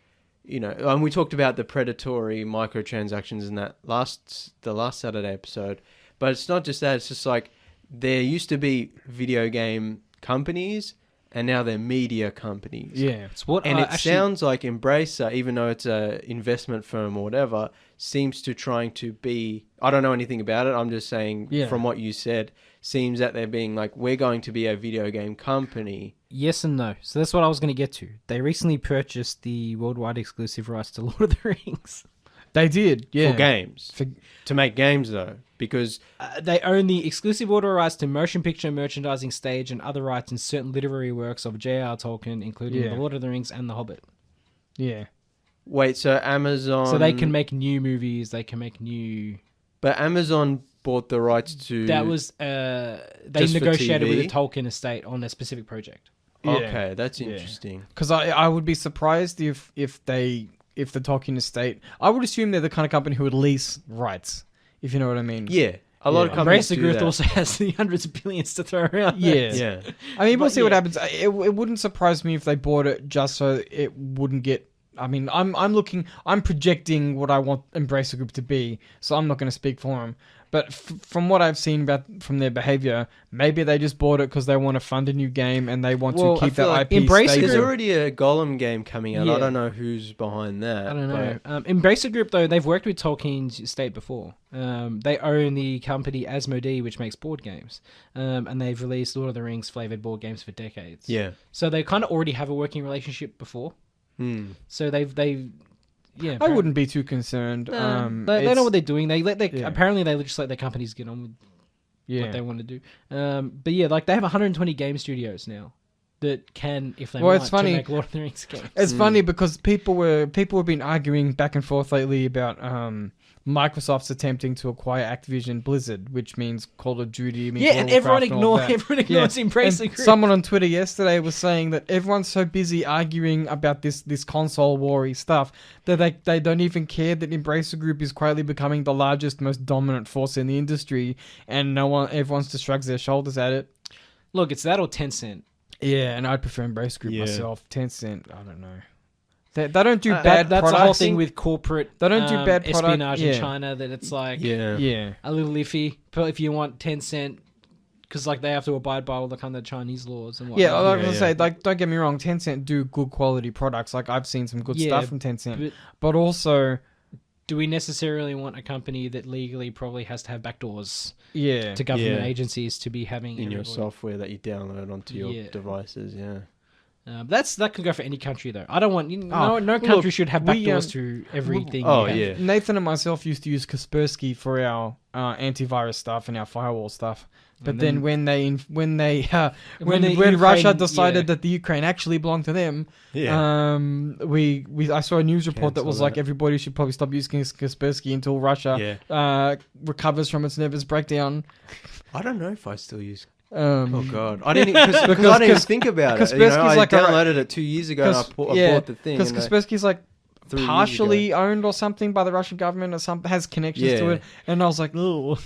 and we talked about the predatory microtransactions in the last Saturday episode, but it's not just that, it's just like there used to be video game companies and now they're media companies. Yeah. Sounds like Embracer, even though it's a investment firm or whatever, seems to trying to be, I don't know anything about it, I'm just saying from what you said, seems that they're being like, we're going to be a video game company. Yes and no. So that's what I was going to get to. They recently purchased the worldwide exclusive rights to Lord of the Rings. They did, yeah. For games. To make games, though, because... they own the exclusive worldwide rights to motion picture, merchandising, stage, and other rights in certain literary works of J.R. Tolkien, including The Lord of the Rings and The Hobbit. Yeah. Wait, so Amazon... So they can make new movies, they can make new... But Amazon bought the rights to... That was... they negotiated with the Tolkien estate on a specific project. Okay, that's interesting. Because I would be surprised if the Tolkien estate... I would assume they're the kind of company who would lease rights, if you know what I mean. Yeah. A lot of companies do that. Embracer Group also has the hundreds of billions to throw around. Yeah. I mean, we'll see what happens. It wouldn't surprise me if they bought it just so it wouldn't get I mean, I'm projecting what I want Embracer Group to be, so I'm not going to speak for them. But from what I've seen from their behavior, maybe they just bought it because they want to fund a new game and they want to keep that like IP stable. There's already a Golem game coming out. Yeah. I don't know who's behind that. I don't know. Embracer Group, though, they've worked with Tolkien's estate before. They own the company Asmodee, which makes board games. And they've released Lord of the Rings flavored board games for decades. Yeah. So they kind of already have a working relationship before. So they've yeah. I wouldn't be too concerned. They know what they're doing. Apparently they just let their companies get on with what they want to do. But yeah, like they have 120 game studios now that can, if they want, to make Lord of the Rings games. It's funny because people have been arguing back and forth lately about Microsoft's attempting to acquire Activision Blizzard, which means Call of Duty. And everyone ignores Embracer Group. Someone on Twitter yesterday was saying that everyone's so busy arguing about this console war-y stuff that they don't even care that Embracer Group is quietly becoming the largest, most dominant force in the industry, and everyone just shrugs their shoulders at it. Look, it's that or Tencent. Yeah, and I'd prefer Embracer Group myself. Tencent, I don't know. They don't do bad that's products. the whole thing with corporate they don't do bad espionage in China, that it's like a little iffy. But if you want Tencent, because like they have to abide by all the kind of Chinese laws and whatnot. Yeah, I was gonna say, like, don't get me wrong, Tencent do good quality products. Like, I've seen some good stuff from Tencent, but also, do we necessarily want a company that legally probably has to have backdoors? Yeah, to government agencies to be having in your software that you download onto your devices. Yeah. That could go for any country though. I don't want no country should have backdoors to everything. Nathan and myself used to use Kaspersky for our antivirus stuff and our firewall stuff. But then when Russia decided that the Ukraine actually belonged to them, I saw a news report that was like everybody should probably stop using Kaspersky until Russia recovers from its nervous breakdown. I don't know if I still use. Oh God! I didn't because I didn't even think about it. I downloaded it 2 years ago and I bought the thing. Because Kaspersky's like partially owned or something by the Russian government or something, has connections to it, and I was like, oh,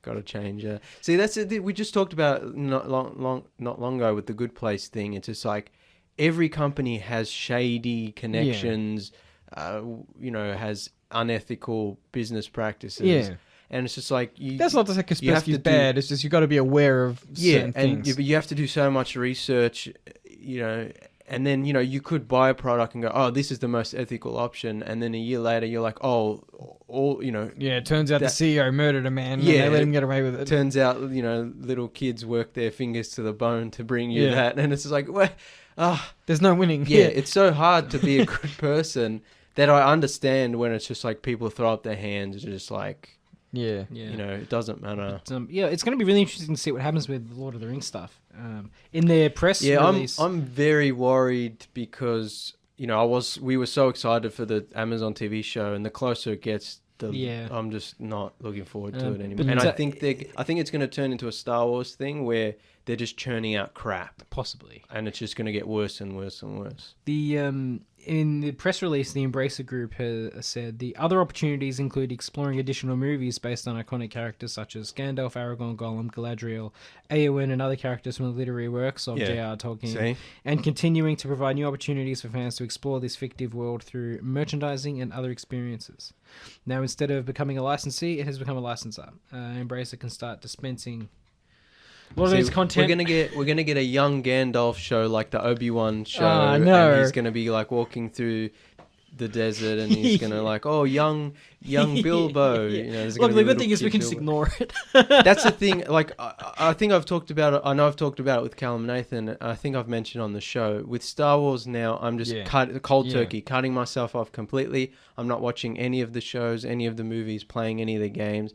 got to change. See, that's it. We just talked about not long ago with the Good Place thing. It's just like every company has shady connections. Has unethical business practices. Yeah. And it's just like that's not to say Kaspersky's bad. It's just you got to be aware of certain things. But you have to do so much research, and then you could buy a product and go, oh, this is the most ethical option, and then a year later you're like, oh, Yeah, it turns out the CEO murdered a man. And they let him get away with it. Turns out little kids work their fingers to the bone to bring you that, and it's just like, there's no winning. Yeah, it's so hard to be a good person that I understand when it's just like people throw up their hands and just like. Yeah. It doesn't matter. It's going to be really interesting to see what happens with the Lord of the Rings stuff. In their press release. I'm very worried because we were so excited for the Amazon TV show, and the closer it gets, I'm just not looking forward to it anymore. And I think it's going to turn into a Star Wars thing where they're just churning out crap, possibly, and it's just going to get worse and worse and worse. In the press release, the Embracer Group has said the other opportunities include exploring additional movies based on iconic characters such as Gandalf, Aragorn, Gollum, Galadriel, Eowyn, and other characters from the literary works of J.R. Tolkien, and continuing to provide new opportunities for fans to explore this fictive world through merchandising and other experiences. Now, instead of becoming a licensee, it has become a licensor. Embracer can start dispensing Lord of the Rings content. We're gonna get a young Gandalf show like the Obi-Wan show. No. And he's gonna be like walking through the desert, and he's gonna like, oh, young Bilbo. Look, the good thing is we can just ignore it. That's the thing. Like, I think I've talked about it. I know I've talked about it with Callum and Nathan. I think I've mentioned on the show with Star Wars. Now I'm just cold turkey, cutting myself off completely. I'm not watching any of the shows, any of the movies, playing any of the games.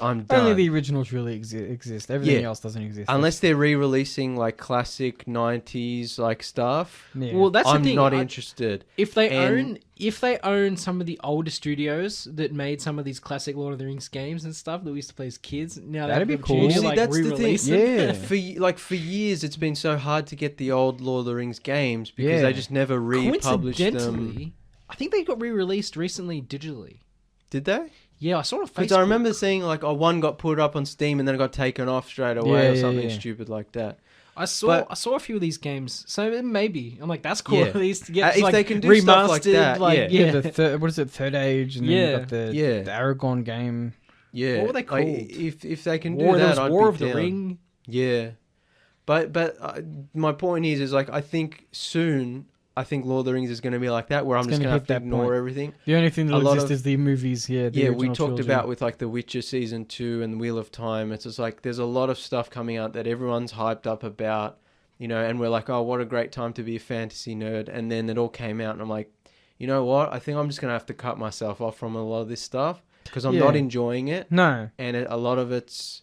I'm done. Only the originals really exist. Everything else doesn't exist. Unless they're re-releasing like classic 90s like stuff. Yeah. Well, that's the thing. I'm not interested. If they own some of the older studios that made some of these classic Lord of the Rings games and stuff that we used to play as kids, now that'd be cool. To, like, that's the thing. Yeah. For years, it's been so hard to get the old Lord of the Rings games because they just never republished them. I think they got re-released recently digitally. Did they? Yeah, I saw it on Facebook. Because I remember seeing like one got put up on Steam and then it got taken off straight away or something stupid like that. I saw a few of these games, so maybe I'm like, that's cool. Yeah. At least to get If like, they can do remastered, stuff like that, What is it? Third Age, and then you got the Aragon game. Yeah. What were they called? If they can War, do that, I'd War be of the down. Ring. Yeah. But my point is like, I think soon, Lord of the Rings is going to be like that, where I'm just going to have to ignore everything. The only thing that exists is the movies. Yeah. We talked about with like The Witcher season 2 and Wheel of Time. It's just like there's a lot of stuff coming out that everyone's hyped up about, and we're like, oh, what a great time to be a fantasy nerd. And then it all came out, and I'm like, you know what? I think I'm just going to have to cut myself off from a lot of this stuff because I'm not enjoying it. No. And a lot of it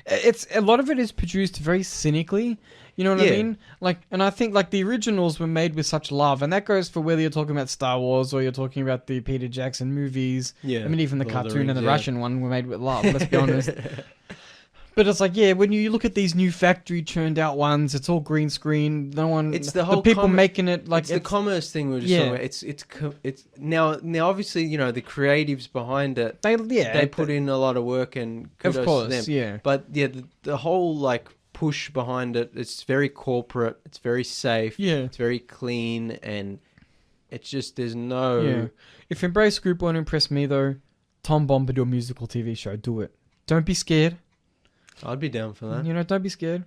is produced very cynically. You know what I mean? Like, and I think like the originals were made with such love, and that goes for whether you're talking about Star Wars or you're talking about the Peter Jackson movies. Yeah. I mean, even the Lord of the cartoon Rings, and the Russian one were made with love. Let's be honest. But it's like, when you look at these new factory churned out ones, it's all green screen. No one. It's the whole people making it like it's the commerce thing we were just talking about. It's now obviously the creatives behind it. They put in a lot of work and kudos to them. Yeah. But the whole like push behind it, it's very corporate. It's very safe. Yeah. It's very clean, and it's just there's no. Yeah. If Embrace Group won't impress me though, Tom Bombadil musical TV show, do it. Don't be scared. I'd be down for that. Don't be scared.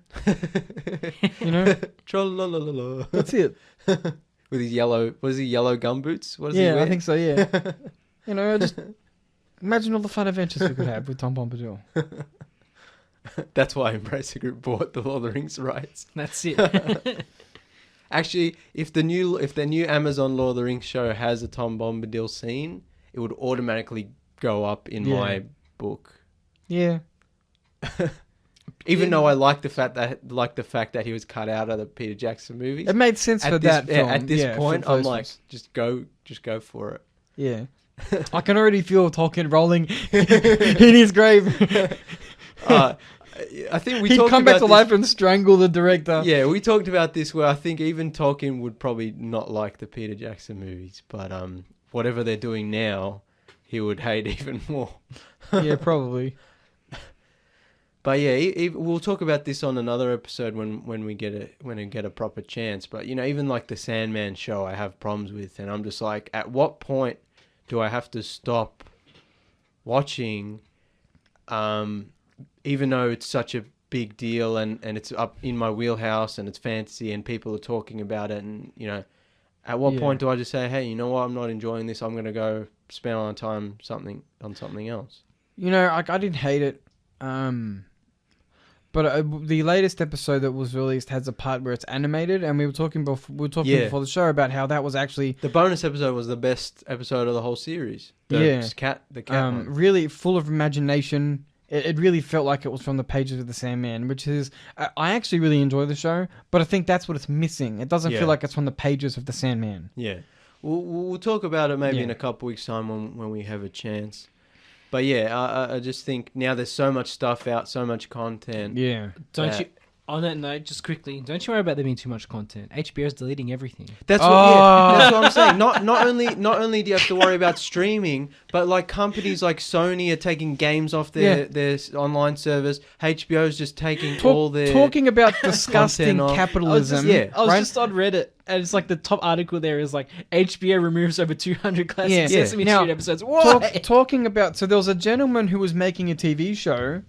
Tra-la-la-la-la. That's it. With his yellow, was he yellow gumboots? What is he Yeah, wear? I think so, yeah. Just imagine all the fun adventures we could have with Tom Bombadil. That's why Embracer Group bought the Lord of the Rings rights. That's it. Actually, if the new Amazon Lord of the Rings show has a Tom Bombadil scene, it would automatically go up in my book. Yeah. Even though I like the fact that he was cut out of the Peter Jackson movies. It made sense for that film. At this point, I'm like, just go for it. Yeah. I can already feel Tolkien rolling in his grave. I think he'd come back to life and strangle the director. Yeah, we talked about this where I think even Tolkien would probably not like the Peter Jackson movies, but whatever they're doing now, he would hate even more. Yeah, probably. But yeah, we'll talk about this on another episode when we get a proper chance. But even like the Sandman show, I have problems with, and I'm just like, at what point do I have to stop watching? Even though it's such a big deal and it's up in my wheelhouse and it's fantasy and people are talking about it, and at what point do I just say, hey, you know what, I'm not enjoying this, I'm gonna go spend on time on something else? I didn't hate it. But the latest episode that was released has a part where it's animated, and we were talking before the show about how that was actually the bonus episode was the best episode of the whole series. The cat one. Really full of imagination. It really felt like it was from the pages of the Sandman, which is I actually really enjoy the show, but I think that's what it's missing. It doesn't feel like it's from the pages of the Sandman. Yeah, we'll talk about it maybe in a couple weeks' time when we have a chance. But yeah, I just think now there's so much stuff out, so much content. Yeah. On that note, just quickly, don't you worry about there being too much content. HBO's deleting everything. That's what I'm saying. Not only do you have to worry about streaming, but like companies like Sony are taking games off their online service. HBO's just taking all their talking about disgusting capitalism. I was just on Reddit, and it's like the top article there is like HBO removes over 200 classic Sesame Street episodes. What? Talking about, so there was a gentleman who was making a TV show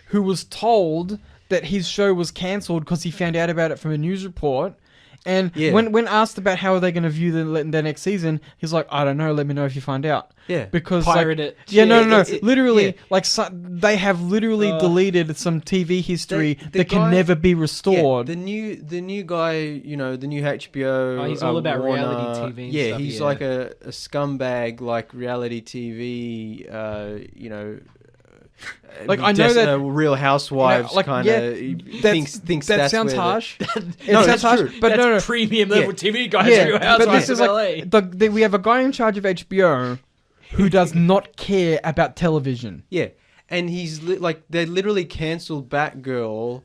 who was told that his show was cancelled because he found out about it from a news report. And when asked about how are they going to view the next season, he's like, I don't know, let me know if you find out. Yeah. Because pirate it. Yeah, no. Literally, they have literally deleted some TV history that can never be restored. The new guy, the new HBO. He's all about Warner, reality TV. And stuff, he's like a scumbag, like reality TV. Like I know that Real Housewives kind of thinks that sounds harsh. It sounds harsh, but that's premium level TV guys. Real Housewives but this is of LA. We have a guy in charge of HBO who does not care about television. Yeah, and he's they literally cancelled Batgirl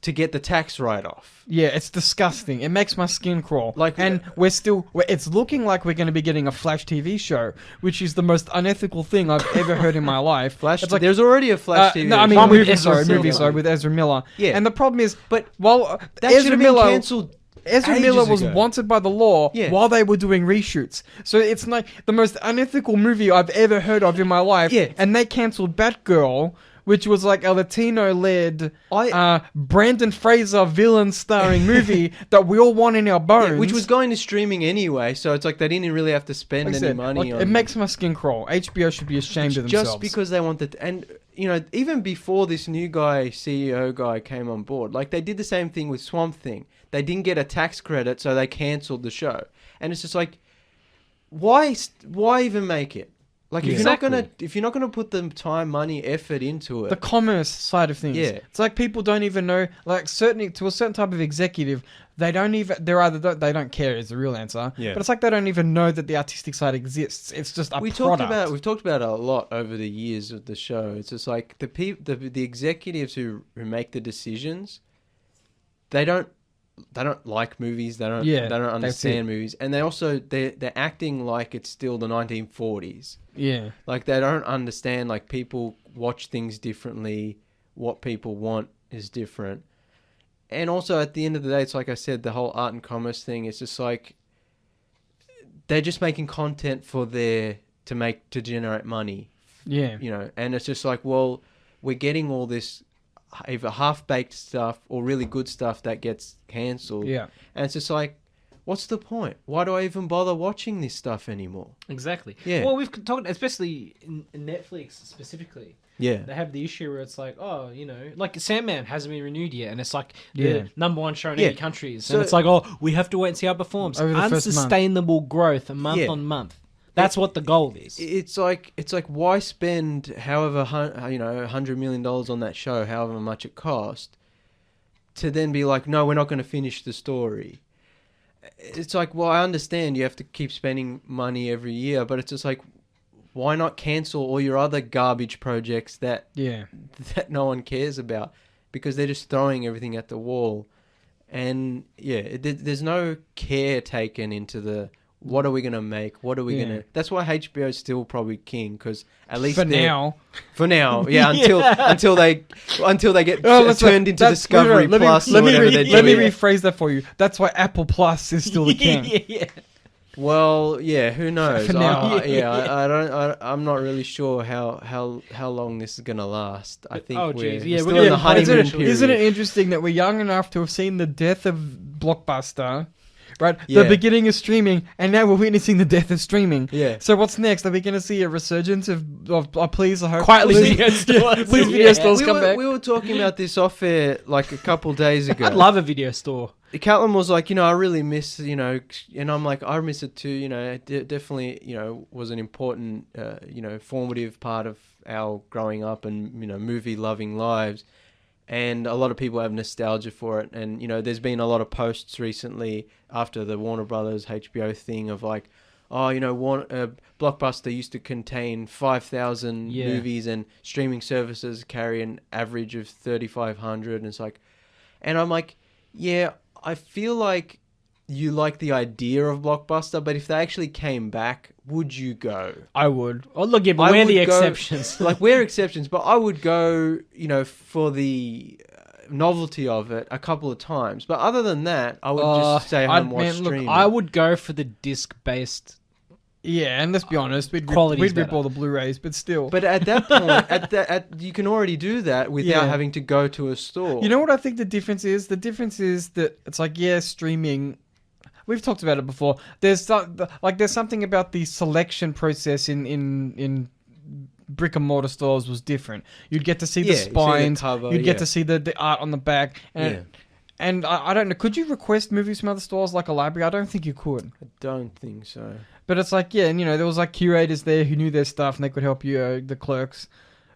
to get the tax write-off. Yeah, it's disgusting. It makes my skin crawl. Like, and it's looking like we're going to be getting a Flash TV show, which is the most unethical thing I've ever heard in my life. There's already a Flash TV. No, I mean movie, with Ezra Miller. Yeah. And the problem is, but while that should have been cancelled. Ezra Miller was wanted by the law while they were doing reshoots. So it's like the most unethical movie I've ever heard of in my life. Yeah. And they cancelled Batgirl, which was like a Latino-led Brandon Fraser villain starring movie that we all want in our bones. Yeah, which was going to streaming anyway, so it's like they didn't really have to spend any money on it. It makes my skin crawl. HBO should be ashamed of themselves. Just because they wanted... And, you know, even before this new guy, CEO guy, came on board, like, they did the same thing with Swamp Thing. They didn't get a tax credit, so they cancelled the show. And it's just like, why even make it? Like, if you're not gonna put the time, money, effort into it, the commerce side of things, it's like people don't even know. Like, certainly to a certain type of executive, they don't care is the real answer. Yeah. But it's like they don't even know that the artistic side exists. It's just we've talked about it a lot over the years of the show. It's just like the executives who make the decisions, they don't like movies. They don't understand movies, and they're acting like it's still the 1940s. Yeah, like they don't understand. Like, people watch things differently. What people want is different, and also at the end of the day, it's like I said, the whole art and commerce thing. It's just like they're just making content to generate money. Yeah, you know, and it's just like, well, we're getting all this either half-baked stuff or really good stuff that gets cancelled. Yeah. And it's just like, what's the point? Why do I even bother watching this stuff anymore? Exactly. Yeah. Well, we've talked, especially in Netflix specifically. Yeah. They have the issue where it's like, oh, you know, like Sandman hasn't been renewed yet, and it's like the number one show in 80 countries. And it's like, oh, we have to wait and see how it performs. Unsustainable growth month on month. That's what the goal is. It's like why spend however $100 million on that show, however much it cost, to then be like, no, we're not going to finish the story. It's like, well, I understand you have to keep spending money every year, but it's just like, why not cancel all your other garbage projects that no one cares about, because they're just throwing everything at the wall, and there's no care taken into the. What are we going to make? What are we going to... That's why HBO is still probably king, because at least For now, until they get turned into Discovery Plus or whatever they're doing. Let me rephrase that for you. That's why Apple Plus is still the king. Well, yeah, who knows? For now. I'm not really sure how long this is going to last. I think we're still in the honeymoon period. Isn't it interesting that we're young enough to have seen the death of Blockbuster? Right, the beginning of streaming, and now we're witnessing the death of streaming. Yeah. So what's next? Are we going to see a resurgence of please? I hope. Quietly video stores. Please, video stores come back. We were talking about this off air like a couple days ago. I'd love a video store. Caitlin was like, I really miss, and I'm like, I miss it too. It definitely, was an important, formative part of our growing up and movie loving lives. And a lot of people have nostalgia for it. And, there's been a lot of posts recently after the Warner Brothers HBO thing of like, Blockbuster used to contain 5,000 movies, and streaming services carry an average of 3,500. And it's like, and I'm like, yeah, I feel like you like the idea of Blockbuster, but if they actually came back, would you go? I would. Oh, look, but we're the exceptions. We're exceptions, but I would go, for the novelty of it a couple of times. But other than that, I would just stay home and watch streaming. Look, I would go for the disc-based. Yeah, and let's be honest, we'd rip all the Blu-rays, but still. But at that point, you can already do that without having to go to a store. You know what I think the difference is? The difference is that it's like, streaming. We've talked about it before. There's something about the selection process in brick and mortar stores was different. You'd get to see the spines. You'd get to see the art on the back. And I don't know. Could you request movies from other stores like a library? I don't think you could. I don't think so. But it's like, and there was like curators there who knew their stuff and they could help you, the clerks.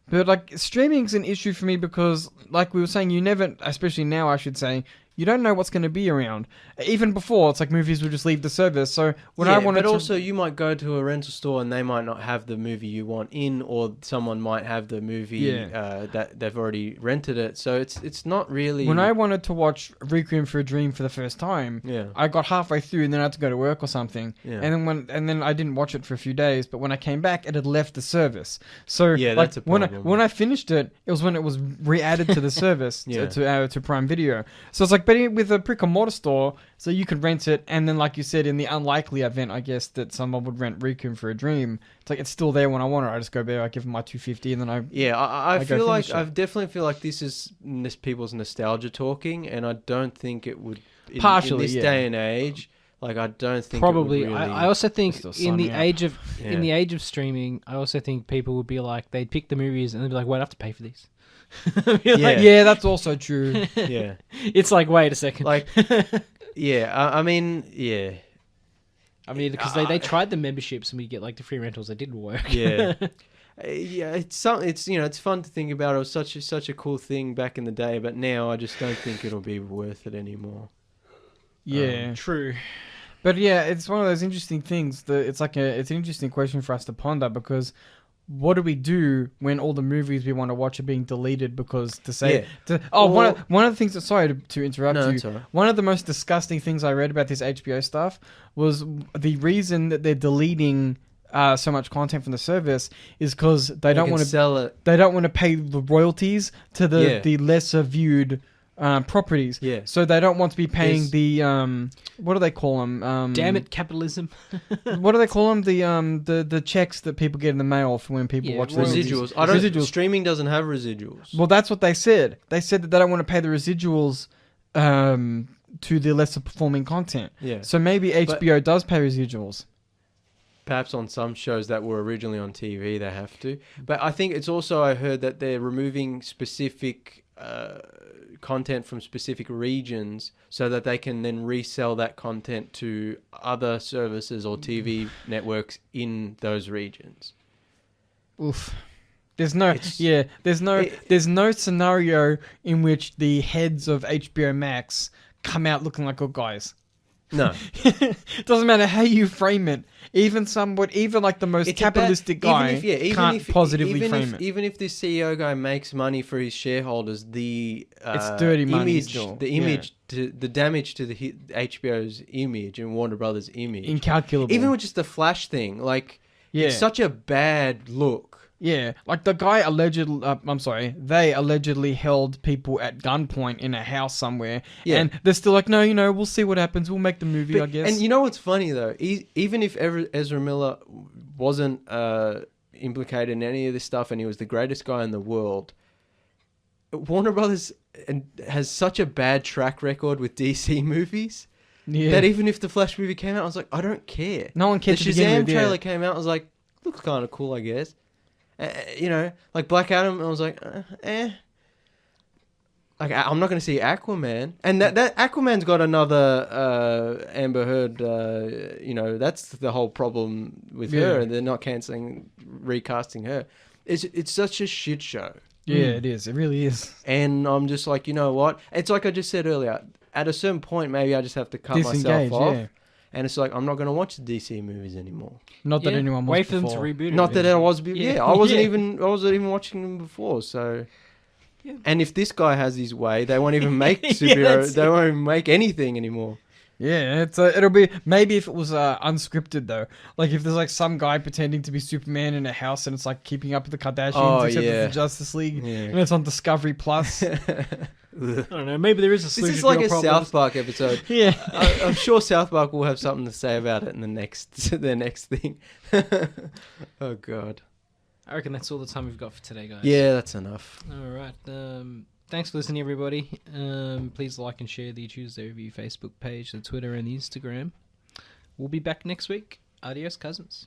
But like streaming's an issue for me because, like we were saying, you never, especially now I should say, You don't know what's going to be around. Even before, it's like movies would just leave the service. So when I wanted but also you might go to a rental store and they might not have the movie you want in, or someone might have the movie that they've already rented it. So it's not really. When I wanted to watch Requiem for a Dream for the first time, I got halfway through and then I had to go to work or something. Yeah. And then I didn't watch it for a few days. But when I came back, it had left the service. So that's a problem. When I finished it, it was when it was re-added to the service to Prime Video. So it's like, but with a brick and mortar store, so you could rent it, and then like you said, in the unlikely event, I guess, that someone would rent Requiem for a Dream, it's like it's still there when I want it. I just go there, I give them my $250, and then I feel like I definitely feel like this is people's nostalgia talking, and I don't think it would in this day and age. Like I don't think probably. It would really I also think in the age of streaming, I also think people would be like they'd pick the movies and they'd be like, "Wait, I have to pay for these." That's also true. Yeah, it's like, wait a second. Like, I mean, because they tried the memberships and we get like the free rentals. It didn't work. It's fun to think about. It was such a cool thing back in the day, but now I just don't think it'll be worth it anymore. True. But it's one of those interesting things that it's an interesting question for us to ponder, because what do we do when all the movies we want to watch are being deleted because one of the things that, sorry to interrupt you, one of the most disgusting things I read about this HBO stuff was the reason that they're deleting so much content from the service is because they don't want to sell it. They don't want to pay the royalties to the lesser viewed properties. So they don't want to be paying the what do they call them? Damn it, capitalism. What do they call them? The checks that people get in the mail for when people watch residuals. Residuals. Streaming doesn't have residuals. Well, that's what they said. They said that they don't want to pay the residuals to the lesser performing content. So maybe HBO does pay residuals. Perhaps on some shows that were originally on TV, they have to. But I think it's also, I heard that they're removing specific content from specific regions so that they can then resell that content to other services or TV networks in those regions. Oof. There's no scenario in which the heads of HBO Max come out looking like good guys. No. It doesn't matter how you frame it. Even like the most capitalistic guy can't positively frame it. Even if this CEO guy makes money for his shareholders, it's dirty money still. The image, the damage to the HBO's image and Warner Brothers' image, incalculable. Even with just the Flash thing, it's such a bad look. Yeah, like the guy they allegedly held people at gunpoint in a house somewhere, and they're still like, no, we'll see what happens. We'll make the movie, I guess. And you know what's funny though? Even if Ezra Miller wasn't implicated in any of this stuff, and he was the greatest guy in the world, Warner Brothers has such a bad track record with DC movies. That even if the Flash movie came out, I was like, I don't care. No one cared. The Shazam trailer came out, I was like, looks kind of cool, I guess. Like Black Adam, I was like, Like, I'm not going to see Aquaman. And that Aquaman's got another Amber Heard, that's the whole problem with her. And they're not recasting her. It's such a shit show. Yeah, it is. It really is. And I'm just like, you know what? It's like I just said earlier. At a certain point, maybe I just have to cut myself off. Yeah. And it's like, I'm not going to watch the DC movies anymore. Not that anyone was wait for them to reboot it. Not that I was. I wasn't even watching them before. So, and if this guy has his way, they won't even make superheroes. They won't even make anything anymore. Yeah, it'll be maybe if it was unscripted though. Like if there's like some guy pretending to be Superman in a house and it's like Keeping Up with the Kardashians, except it's the Justice League, and it's on Discovery Plus. I don't know. Maybe there is a solution. This is like a problems. South Park episode. Yeah, I'm sure South Park will have something to say about it in their next thing. Oh God. I reckon that's all the time we've got for today, guys. Yeah, that's enough. All right. Thanks for listening, everybody. Please like and share the Tuesday Review Facebook page, the Twitter, and the Instagram. We'll be back next week. Adios, cousins.